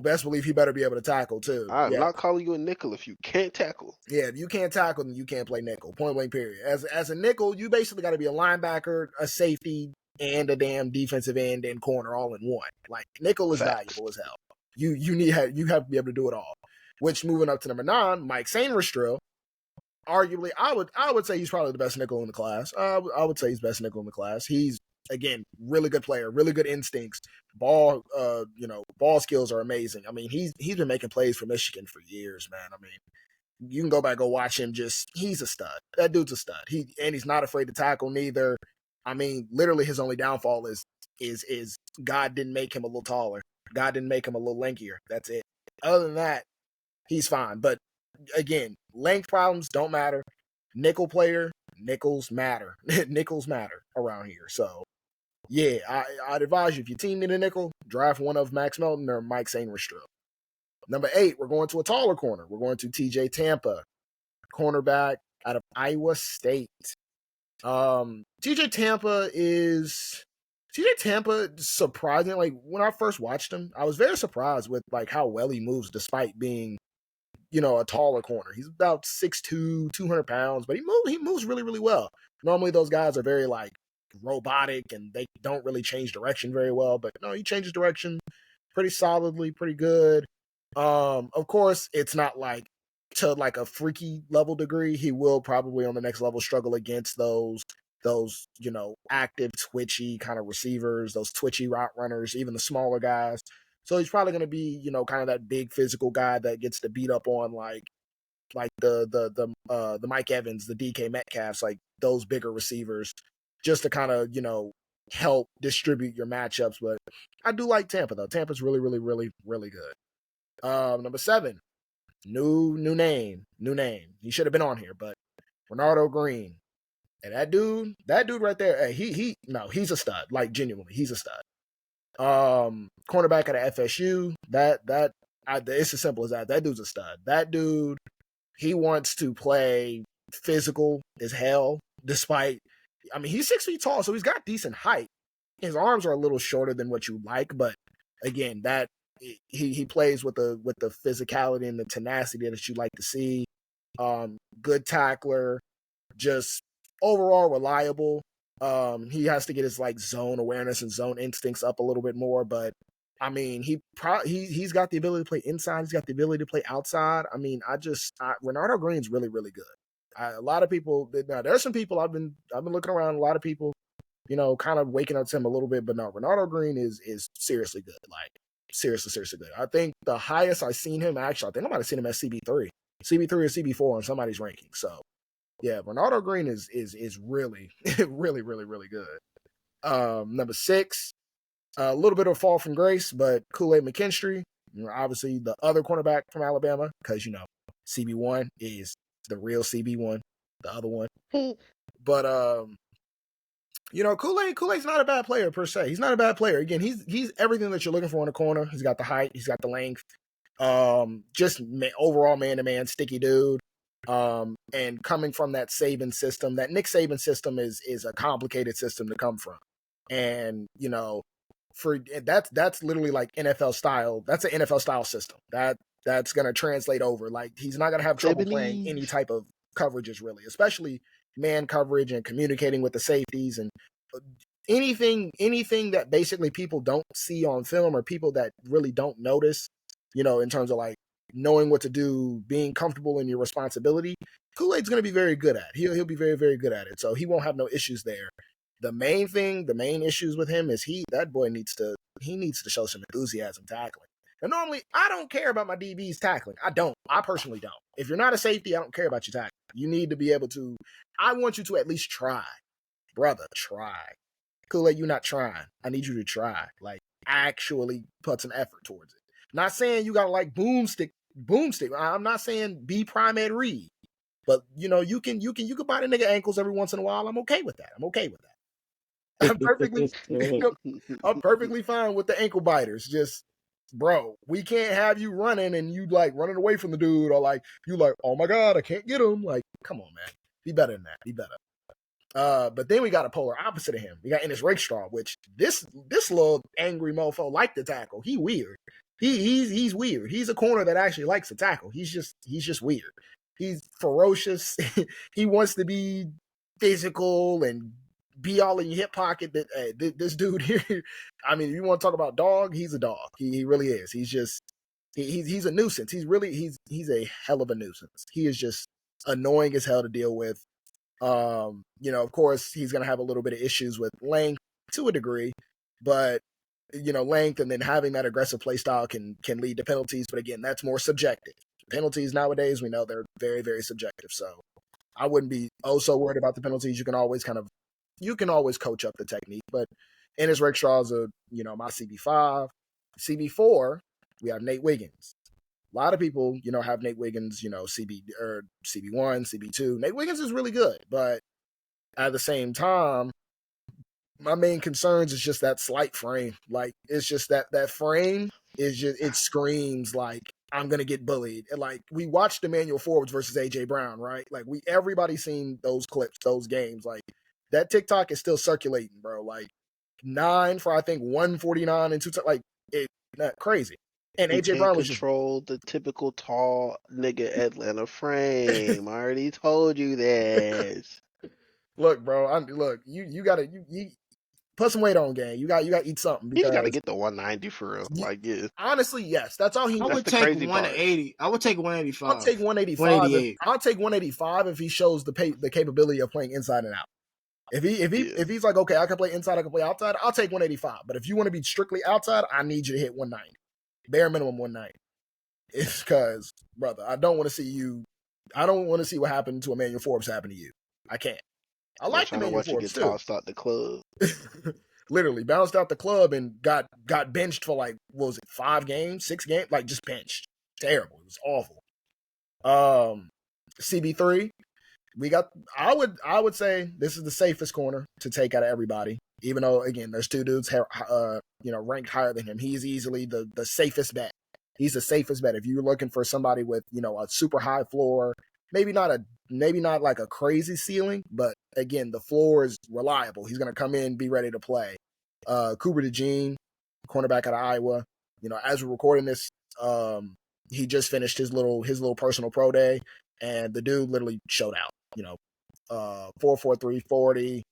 Best believe he better be able to tackle too. I'm not calling you a nickel if you can't tackle. Yeah, if you can't tackle, then you can't play nickel. Point blank, period. As a nickel, you basically got to be a linebacker, a safety, and a damn defensive end and corner all in one. Like, nickel is valuable as hell. You have to be able to do it all. Which, moving up to number 9, Mike Sainristil. Arguably, I would say he's probably the best nickel in the class. I would say he's best nickel in the class. He's again, really good player, really good instincts. Ball skills are amazing. I mean, he's been making plays for Michigan for years, man. I mean, you can go back, go watch him. He's a stud. That dude's a stud. He's not afraid to tackle neither. I mean, literally his only downfall is God didn't make him a little taller. God didn't make him a little lankier. That's it. Other than that, he's fine. But again, length problems don't matter. Nickel player, nickels matter. Nickels matter around here. So yeah, I'd advise you, if your team need a nickel, draft one of Max Melton or Mike Sainristil. Number 8, we're going to a taller corner. We're going to TJ Tampa, cornerback out of Iowa State. TJ Tampa surprising. Like, when I first watched him, I was very surprised with like how well he moves despite being, a taller corner. He's about 6'2", 200 pounds, but he moves really, really well. Normally those guys are very like robotic and they don't really change direction very well, but no, he changes direction pretty solidly, pretty good. Of course, it's not like to like a freaky level degree. He will probably on the next level struggle against those active, twitchy kind of receivers, those twitchy route runners, even the smaller guys. So he's probably going to be, kind of that big physical guy that gets to beat up on like the Mike Evans, the DK Metcalfs, like those bigger receivers, just to kind of, help distribute your matchups. But I do like Tampa though. Tampa's really, really, really, really good. Number 7, new name. He should have been on here, but Renardo Green. And that dude right there, hey, he's a stud. Like, genuinely, he's a stud. Cornerback at the FSU. It's as simple as that. That dude's a stud. That dude, he wants to play physical as hell. Despite, I mean, he's 6 feet tall, so he's got decent height. His arms are a little shorter than what you like, but again, that he plays with the physicality and the tenacity that you like to see. Good tackler, just overall reliable. He has to get his like zone awareness and zone instincts up a little bit more, but I mean, he's got the ability to play inside. He's got the ability to play outside. I mean, Renardo Green's really, really good. A lot of people, now there's some people I've been looking around. A lot of people, kind of waking up to him a little bit, but no, Renardo Green is seriously good. Like, seriously good. I think the highest I've seen him, actually, I think I might have seen him at CB3 or CB4 on somebody's ranking. So yeah, Renardo Green is really, really, really, really good. Number 6, a little bit of a fall from grace, but Kool-Aid McKinstry, obviously the other cornerback from Alabama, because CB1 is the real CB1, the other one. But Kool-Aid's not a bad player per se. He's not a bad player. Again, he's everything that you're looking for in a corner. He's got the height, he's got the length, just overall man-to-man sticky dude. And coming from that Saban system, that Nick Saban system is a complicated system to come from. And, that's literally like NFL style. That's an NFL style system. That's going to translate over. Like, he's not going to have trouble playing any type of coverages really, especially man coverage and communicating with the safeties and anything that basically people don't see on film or people that really don't notice, in terms of like knowing what to do, being comfortable in your responsibility. Kool-Aid's going to be very good at it. He'll be very, very good at it. So he won't have no issues there. The main issues with him is that boy needs to show some enthusiasm tackling. And normally I don't care about my DBs tackling. I personally don't. If you're not a safety, I don't care about your tackling. You need to be able to, I want you to at least try. Brother, try. Kool-Aid, you're not trying. I need you to try. Like, actually put some effort towards it. Not saying you gotta like boomstick. I'm not saying be Primate Reed. But you can bite a nigga ankles every once in a while. I'm okay with that. I'm perfectly fine with the ankle biters. Just, bro, we can't have you running and you like running away from the dude, or like you like, oh my god, I can't get him. Like, come on, man, be better than that. Be better. But then we got a polar opposite of him. We got Ennis Rakestraw, which this little angry mofo like to tackle. He weird. He's weird. He's a corner that actually likes to tackle. He's just weird. He's ferocious. He wants to be physical and be all in your hip pocket. This dude here, I mean, if you want to talk about dog, he's a dog. He really is. He's just he's a nuisance. He's a hell of a nuisance. He is just annoying as hell to deal with. Of course, he's gonna have a little bit of issues with length. to a degree, but length and then having that aggressive play style can lead to penalties. But again, that's more subjective. Penalties nowadays, we know they're very, very subjective. So I wouldn't be so worried about the penalties. You can always coach up the technique. But Ennis Rakestraw is my CB5. CB4, we have Nate Wiggins. A lot of people, have Nate Wiggins, CB or CB1, CB2. Nate Wiggins is really good, but at the same time, my main concerns is just that slight frame. Like, it's just that frame is just, it screams like I'm gonna get bullied. And like, we watched Emmanuel Forbes versus AJ Brown, right? Like, everybody's seen those clips, those games. Like, that TikTok is still circulating, bro. Like 9 for I think 149 and 2, like it not crazy. And He AJ can't Brown was just control the typical tall nigga Atlanta frame. I already told you this. look, bro. You gotta put some weight on, gang. You got to eat something He's got to because get the 190 for real. Like, yeah. honestly, yes, that's all he I needs. would the take crazy part. 180. I would take 185. I'll take 185. 188. I'll take 185 if he shows the capability of playing inside and out. If he's like, okay, I can play inside, I can play outside, I'll take 185. But if you want to be strictly outside, I need you to hit 190. Bare minimum 190. It's because, brother, I don't want to see what happened to Emmanuel Forbes happen to you. I can't. I like trying to Emmanuel watch you Forbes get too. tossed out the club. Literally bounced out the club and got benched for like, what was it, 5 games, 6 games? Like, just benched. Terrible. It was awful. CB3, I would say this is the safest corner to take out of everybody. Even though, again, there's 2 dudes ranked higher than him. He's easily the safest bet. He's the safest bet. If you're looking for somebody with, a super high floor, maybe not like a crazy ceiling, but again, the floor is reliable. He's going to come in, be ready to play. Cooper DeJean, cornerback out of Iowa. As we're recording this, he just finished his little personal pro day, and the dude literally showed out. 4.43 40.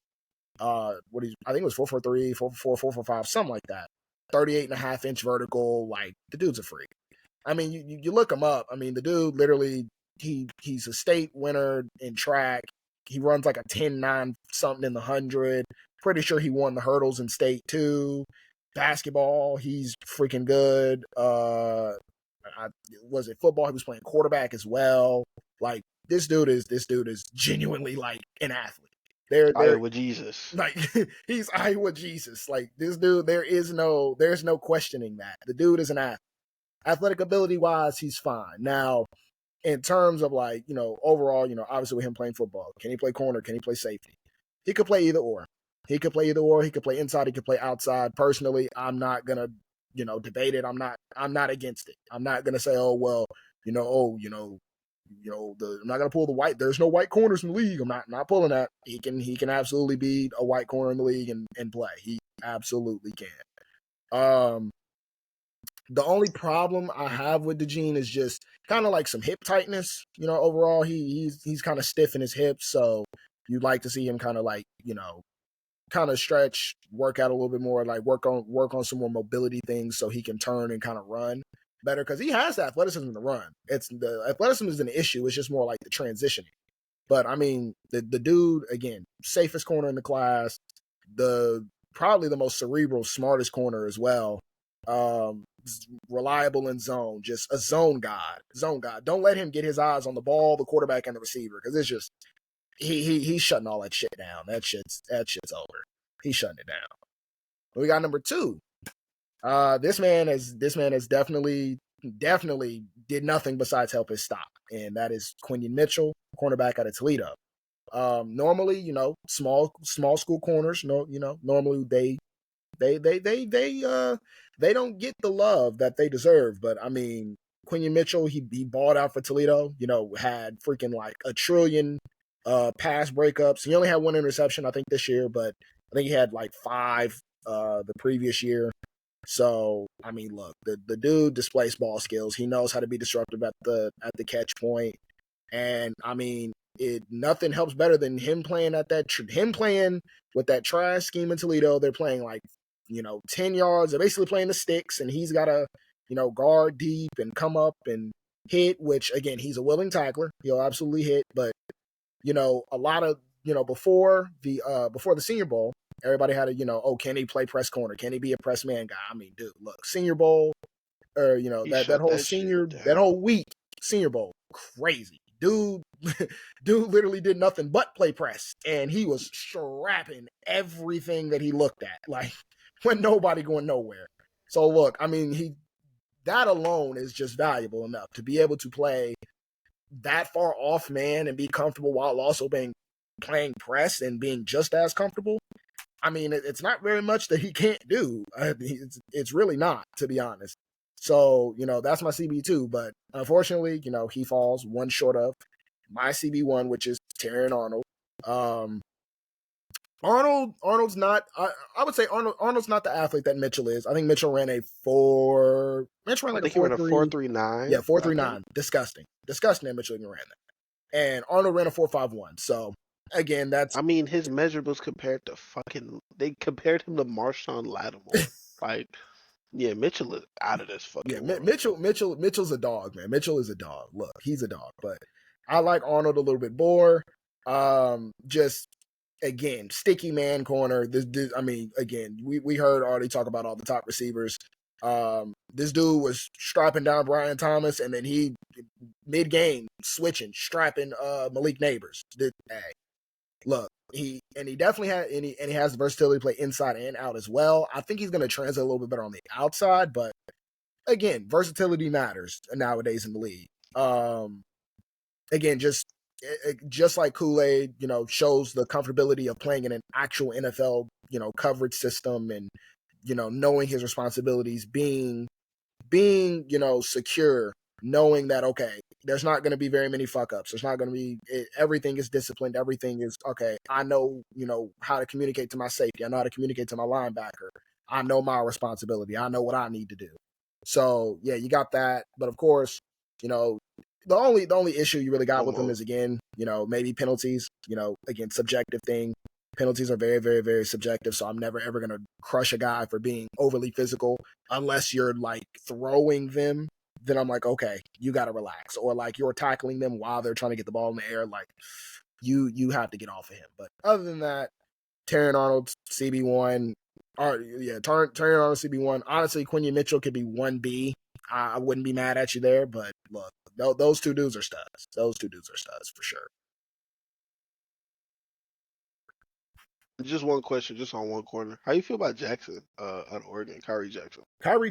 I think it was 4.43, 4.44, 4.45, something like that. 38.5-inch vertical. Like, the dude's a freak. I mean, you look him up. I mean, the dude literally, he's a state winner in track. He runs like a 10.9 something in the 100. Pretty sure he won the hurdles in state too. Basketball, he's freaking good. Was it football? He was playing quarterback as well. Like, this dude is genuinely like an athlete. Iowa Jesus. Like, he's Iowa Jesus. Like, this dude, there's no questioning that. The dude is an athlete. Athletic ability wise, he's fine. Now, in terms of like, overall, obviously with him playing football, can he play corner? Can he play safety? He could play either or. He could play inside. He could play outside. Personally, I'm not gonna, debate it. I'm not against it. I'm not gonna say, oh well, I'm not gonna pull the white. There's no white corners in the league. I'm not pulling that. He can absolutely be a white corner in the league and play. He absolutely can. The only problem I have with DeJean is just kind of like some hip tightness. Overall, he's kind of stiff in his hips, so you'd like to see him kind of like, kind of stretch, work out a little bit more, like work on some more mobility things so he can turn and kind of run better, because he has the athleticism to run. It's the athleticism is an issue. It's just more like the transitioning. But I mean, the dude, again, safest corner in the class, probably the most cerebral, smartest corner as well. Reliable in zone, just a zone god. Don't let him get his eyes on the ball, the quarterback, and the receiver, because it's just he's shutting all that shit down. That shit's over. He's shutting it down. We got number 2. This man has definitely did nothing besides help his stock, and that is Quinion Mitchell, cornerback out of Toledo. Normally, small school corners, normally they don't get the love that they deserve. But I mean, Quinion Mitchell, he balled out for Toledo, had freaking like a trillion pass breakups. He only had 1 interception, I think, this year, but I think he had like 5 the previous year. So, I mean, look, the dude displays ball skills. He knows how to be disruptive at the catch point. And I mean, nothing helps better than him playing with that trash scheme in Toledo. They're playing like, 10 yards. They're basically playing the sticks, and he's got to, guard deep and come up and hit, which, again, he's a willing tackler. He'll absolutely hit. But, a lot of, before the Senior Bowl, Everybody had a, can he play press corner? Can he be a press man guy? I mean, dude, look, Senior Bowl, or that whole that whole week, Senior Bowl, crazy. Dude literally did nothing but play press, and he was strapping everything that he looked at, like when nobody going nowhere. So look, I mean, that alone is just valuable enough to be able to play that far off man and be comfortable while also playing press and being just as comfortable. I mean, it's not very much that he can't do. It's really not, to be honest. So, that's my CB2. But unfortunately, he falls one short of my CB1, which is Terrion Arnold. Arnold's not, I would say Arnold's not the athlete that Mitchell is. I think Mitchell ran a 4.39. Yeah, 4.39. Disgusting that Mitchell even ran that. And Arnold ran a 4.51. So, again, that's... I mean, his measurables they compared him to Marshawn Lattimore. Like, yeah, Mitchell is out of this fucking world. Mitchell's a dog, man. Mitchell is a dog. Look, he's a dog. But I like Arnold a little bit more. Just... Again, sticky man corner. This I mean, again, we heard already talk about all the top receivers. This dude was strapping down Brian Thomas, and then he mid-game switching, strapping Malik Neighbors. Look, he definitely had and he has the versatility to play inside and out as well. I think he's going to translate a little bit better on the outside, but again, versatility matters nowadays in the league. Again, just like Kool-Aid, shows the comfortability of playing in an actual NFL, coverage system and, knowing his responsibilities, being, secure, knowing that, okay, there's not going to be very many fuck ups. There's not going to be, everything is disciplined. Everything is, okay, I know, how to communicate to my safety. I know how to communicate to my linebacker. I know my responsibility. I know what I need to do. So, yeah, you got that. But of course, the only issue you really got with him is, again, maybe penalties, again, subjective thing. Penalties are very, very, very subjective. So I'm never, ever going to crush a guy for being overly physical unless you're like throwing them. Then I'm like, okay, you got to relax. Or like you're tackling them while they're trying to get the ball in the air. Like you have to get off of him. But other than that, Terrion Arnold, CB1. Terrion Arnold, CB1. Honestly, Quinyon Mitchell could be 1B. I wouldn't be mad at you there, but look, those two dudes are studs. Those two dudes are studs for sure. Just one question, just on one corner. How you feel about Jackson out of Oregon, Kyrie Jackson? Kyrie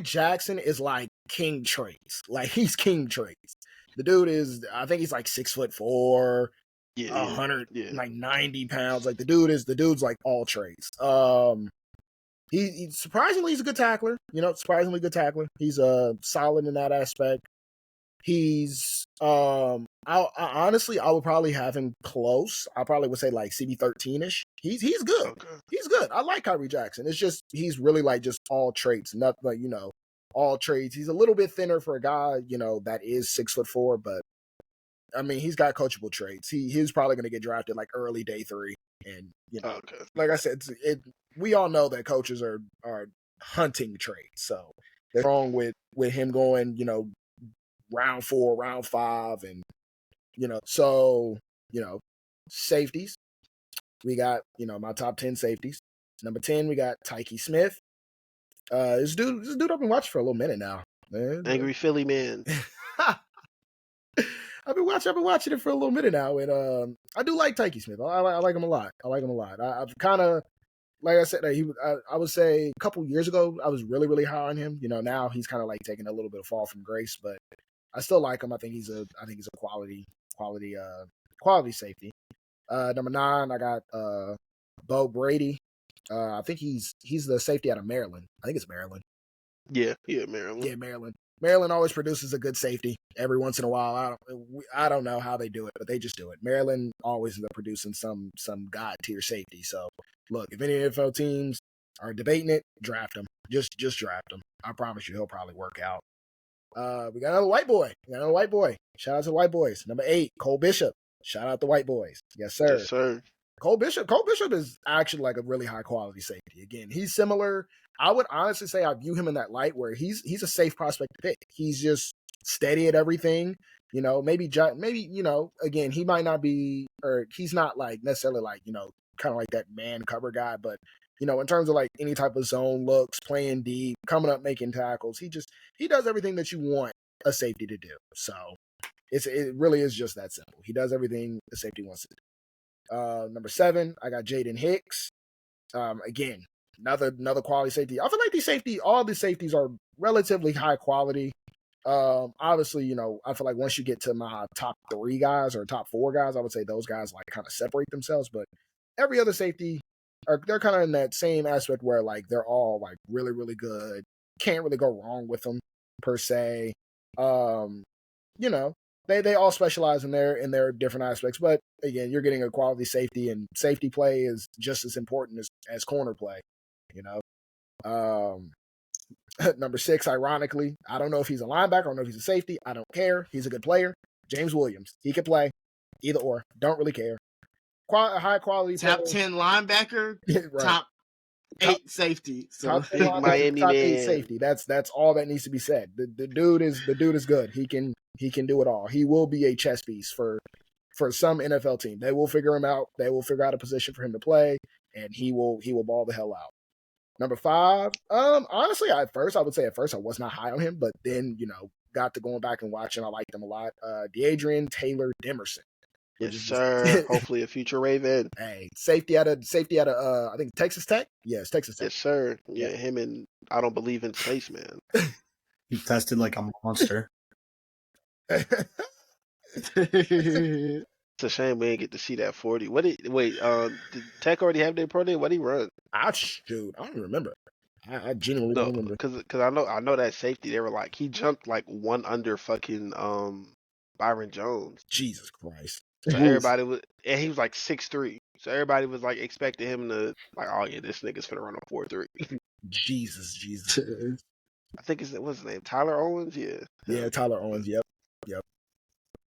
Jackson is like king traits. Like he's king traits. The dude is, I think he's like 6'4", 90 pounds. Like the dude's like all traits. He surprisingly he's a good tackler. Surprisingly good tackler. He's solid in that aspect. He's honestly I would probably have him close. I probably would say like CB13ish. He's good. Okay. He's good. I like Kyrie Jackson. It's just he's really like just all traits. Not like all traits. He's a little bit thinner for a guy that is 6'4", but I mean he's got coachable traits. He's probably going to get drafted like early day 3, and Okay. like I said, we all know that coaches are hunting traits. So there's wrong with him going round 4, round 5, and safeties. We got my top 10 safeties. Number 10, we got Tyke Smith. This dude I've been watching for a little minute now. Man. Angry Philly man. I've been watching it for a little minute now, and I do like Tyke Smith. I like him a lot. I've kind of, like I said, I would say a couple years ago I was really, really high on him. Now he's kind of like taking a little bit of fall from grace, but I still like him. I think he's a quality safety. Number 9, I got Bo Brady. I think he's the safety out of Maryland. I think it's Maryland. Yeah, Maryland. Yeah, Maryland. Maryland always produces a good safety every once in a while. I don't know how they do it, but they just do it. Maryland always ends up producing some god tier safety. So look, if any NFL teams are debating it, draft him. Just draft him. I promise you, he'll probably work out. We got another white boy. Shout out to the white boys. Number 8, Cole Bishop. Shout out to white boys. Yes, sir. Yes, sir. Cole Bishop is actually like a really high quality safety. Again, he's similar. I would honestly say I view him in that light where he's a safe prospect to pick. He's just steady at everything. Maybe again, he might not be, or he's not like necessarily like kind of like that man cover guy. But you know, in terms of like any type of zone looks, playing deep, coming up, making tackles, he does everything that you want a safety to do. So it really is just that simple. He does everything the safety wants to do. Number 7, I got Jaden Hicks. Again, another quality safety. I feel like all the safeties are relatively high quality. Obviously, you know, I feel like once you get to my top 3 guys or top 4 guys, I would say those guys like kind of separate themselves. But every other safety, they're kind of in that same aspect where like they're all like really, really good. Can't really go wrong with them per se. You know, they all specialize in their different aspects. But again, you're getting a quality safety, and safety play is just as important as corner play. You know. Number 6, ironically, I don't know if he's a linebacker, I don't know if he's a safety. I don't care. He's a good player. James Williams. He can play. Either or. Don't really care. High quality top player. 10 linebacker, Right. top 8 safety. So Top 10 Big linebacker, Miami top 8 man. safety. That's all that needs to be said. The dude is good. He can do it all. He will be a chess piece for some NFL team. They will figure him out. They will figure out a position for him to play, and he will ball the hell out. Number 5, honestly, at first I was not high on him, but then, you know, got to going back and watching. I liked him a lot. De'Adrian Taylor Demerson. Yes, sir. Hopefully a future Raven. Hey, safety out of I think Texas Tech. Yes, Texas Tech. Yes, sir. Yeah, him and I don't believe in space, man. He tested like a monster. It's a shame we didn't get to see that 40. Did Tech already have their pro day? What did he run? Shoot, I don't even remember. I genuinely No, don't remember. because I know that safety. They were like he jumped like one under fucking Byron Jones. Jesus Christ. So everybody was, and he was like 6'3". So everybody was like expecting him to like, oh yeah, this nigga's finna run a 4.3. Jesus. I think what's his name? Tyler Owens. Yeah, Tyler Owens. Yep.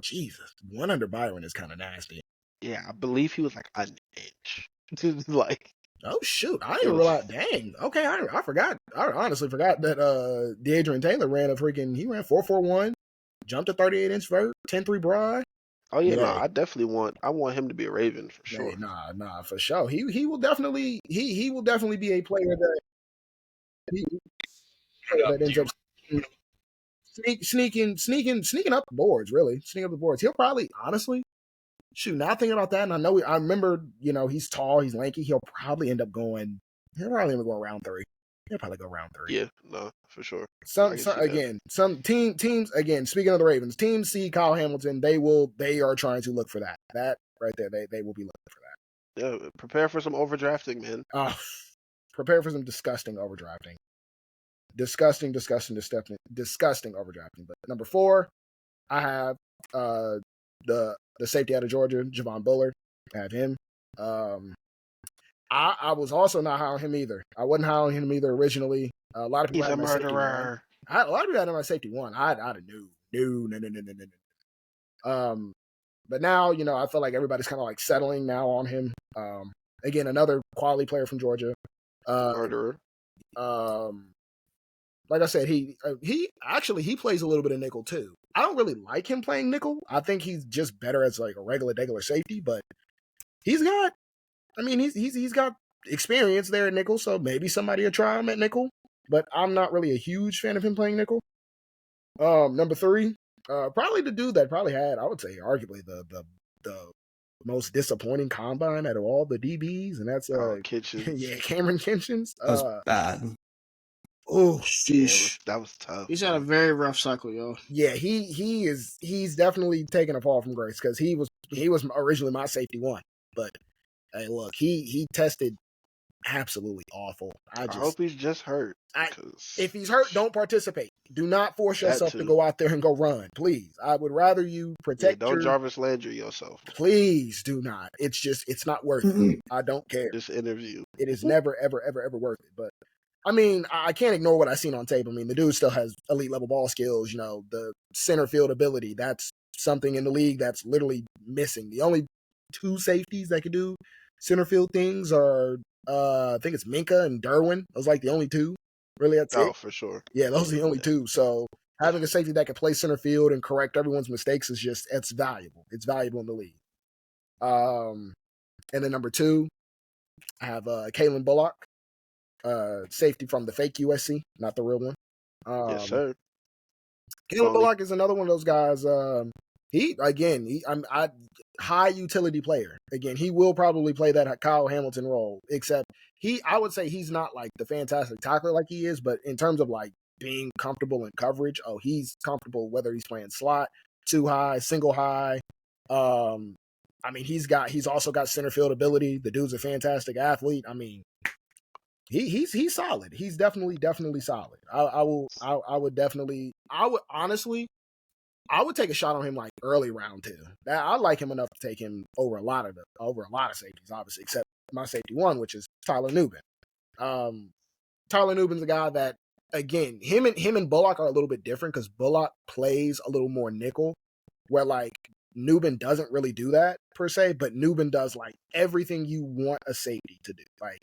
Jesus, one under Byron is kind of nasty. Yeah, I believe he was like an inch. Like, oh shoot, I didn't realize. Dang. Okay, I forgot. I honestly forgot that De'Adrian Taylor ran 4.41, jumped a 38-inch vert, 10.3 broad. oh yeah, no, I definitely want him to be a Raven for sure. Hey, nah, for sure. He will definitely he will definitely be a player that ends up sneaking up the boards. Really, sneaking up the boards. He'll probably honestly. Shoot, now thinking about that, and I remember, you know, he's tall, he's lanky. He'll probably end up going round 3. He'll probably go round 3. Yeah, no, for sure. Some teams again. Speaking of the Ravens, teams see Kyle Hamilton. They are trying to look for that. That right there, they will be looking for that. Yeah, prepare for some overdrafting, man. Prepare for some disgusting overdrafting. Disgusting overdrafting. But number 4, I have the safety out of Georgia, Javon Bullard. I have him. I was also not high on him either. I wasn't high on him either originally. A lot of people He's had a him at murderer. a lot of people had him at safety 1. I'd have no. But now, you know, I feel like everybody's kind of like settling now on him. Again, another quality player from Georgia. Murderer. Like I said, he plays a little bit of nickel too. I don't really like him playing nickel. I think he's just better as like a regular safety, but he's got experience there at nickel, so maybe somebody will try him at nickel. But I'm not really a huge fan of him playing nickel. Number 3, probably the dude that probably had, I would say, arguably the most disappointing combine out of all the DBs, and that's Kitchens. yeah, Cameron Kitchens. That was bad. Oh, yeah, that was tough. He's had a very rough cycle, yo. Yeah, he's definitely taken a fall from grace because he was originally my safety 1, but hey, look, he tested absolutely awful. I hope he's just hurt. If he's hurt, don't participate. Do not force yourself to go out there and go run, please. I would rather you protect. Don't Jarvis Landry yourself. Please do not. It's not worth it. I don't care. This interview. It is never, ever, ever, ever worth it. But I mean, I can't ignore what I've seen on tape. I mean, the dude still has elite level ball skills. You know, the center field ability. That's something in the league that's literally missing. The only 2 safeties that can do center field things are, I think it's Minka and Derwin. Those are like the only 2. Really, that's it. Oh, for sure. Yeah, those are the only 2. So having a safety that can play center field and correct everyone's mistakes is it's valuable. It's valuable in the league. And then number 2, I have Kalen Bullock, safety from the fake USC, not the real one. Yes, sir. Caleb Only- Bullock is another one of those guys. High utility player. Again, he will probably play that Kyle Hamilton role, except I would say he's not like the fantastic tackler like he is, but in terms of like being comfortable in coverage, he's comfortable whether he's playing slot, two high, single high. I mean, he's also got center field ability. The dude's a fantastic athlete. I mean, he's solid. He's definitely solid. I would take a shot on him like early round 2. I like him enough to take him over a lot of safeties, obviously, except my safety 1, which is Tyler Nubin. Tyler Nubin's a guy that, again, him and Bullock are a little bit different because Bullock plays a little more nickel, where like Nubin doesn't really do that per se, but Nubin does like everything you want a safety to do, like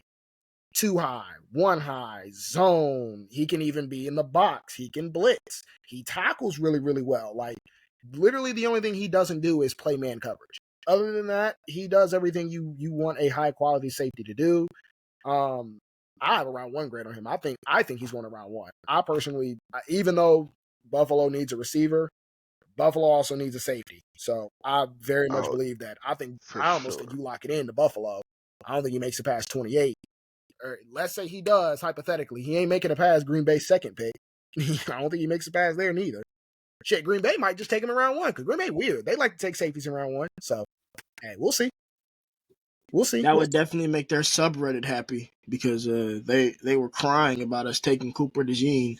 2 high, 1 high, zone. He can even be in the box. He can blitz. He tackles really, really well. Like, literally the only thing he doesn't do is play man coverage. Other than that, he does everything you want a high-quality safety to do. I have a round 1 grade on him. I think he's going to round 1. I personally, even though Buffalo needs a receiver, Buffalo also needs a safety. So I very much believe that. I almost think you lock it in to Buffalo. I don't think he makes it past 28. Or let's say he does, hypothetically. He ain't making it past Green Bay's 2nd pick. I don't think he makes it past there neither. Shit, Green Bay might just take him in round 1 because Green Bay weird. They like to take safeties in round 1. So, hey, we'll see. That would definitely make their subreddit happy because they were crying about us taking Cooper DeJean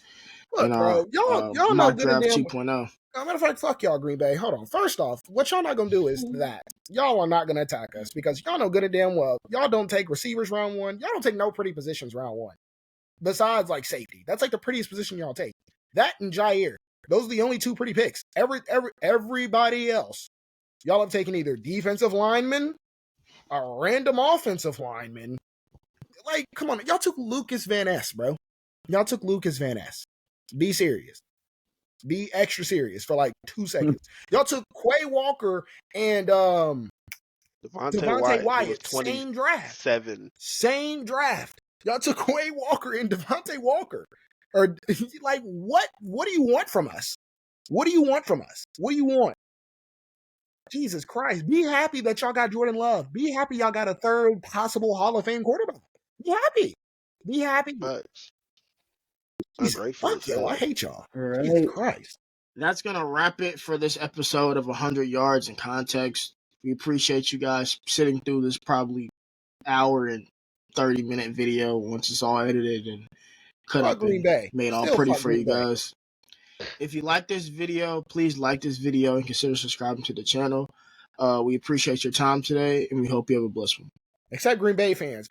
Look, bro, y'all know mock good draft and damn. 2.0. Matter of fact, fuck y'all, Green Bay. Hold on. First off, what y'all not gonna do is that y'all are not gonna attack us because y'all know good and damn well y'all don't take receivers round 1. Y'all don't take no pretty positions round 1. Besides like safety, that's like the prettiest position y'all take. That and Jair. Those are the only 2 pretty picks. Everybody else, y'all have taken either defensive lineman, a random offensive lineman. Like, come on, y'all took Lucas Van Ness, bro. Y'all took Lucas Van Ness. Be serious. Be extra serious for like 2 seconds. Y'all took Quay Walker and Devontae Wyatt. Same draft. 7. Y'all took Quay Walker and Devontae Walker. Or like what do you want from us? What do you want from us? What do you want? Jesus Christ. Be happy that y'all got Jordan Love. Be happy y'all got a 3rd possible Hall of Fame quarterback. Be happy. Be happy. But fuck y'all. I hate y'all. Right. Jesus Christ. That's going to wrap it for this episode of 100 Yards in Context. We appreciate you guys sitting through this probably hour and 30-minute video once it's all edited and cut up and made all pretty for you guys. If you like this video, please like this video and consider subscribing to the channel. We appreciate your time today, and we hope you have a blessed one. Except Green Bay fans.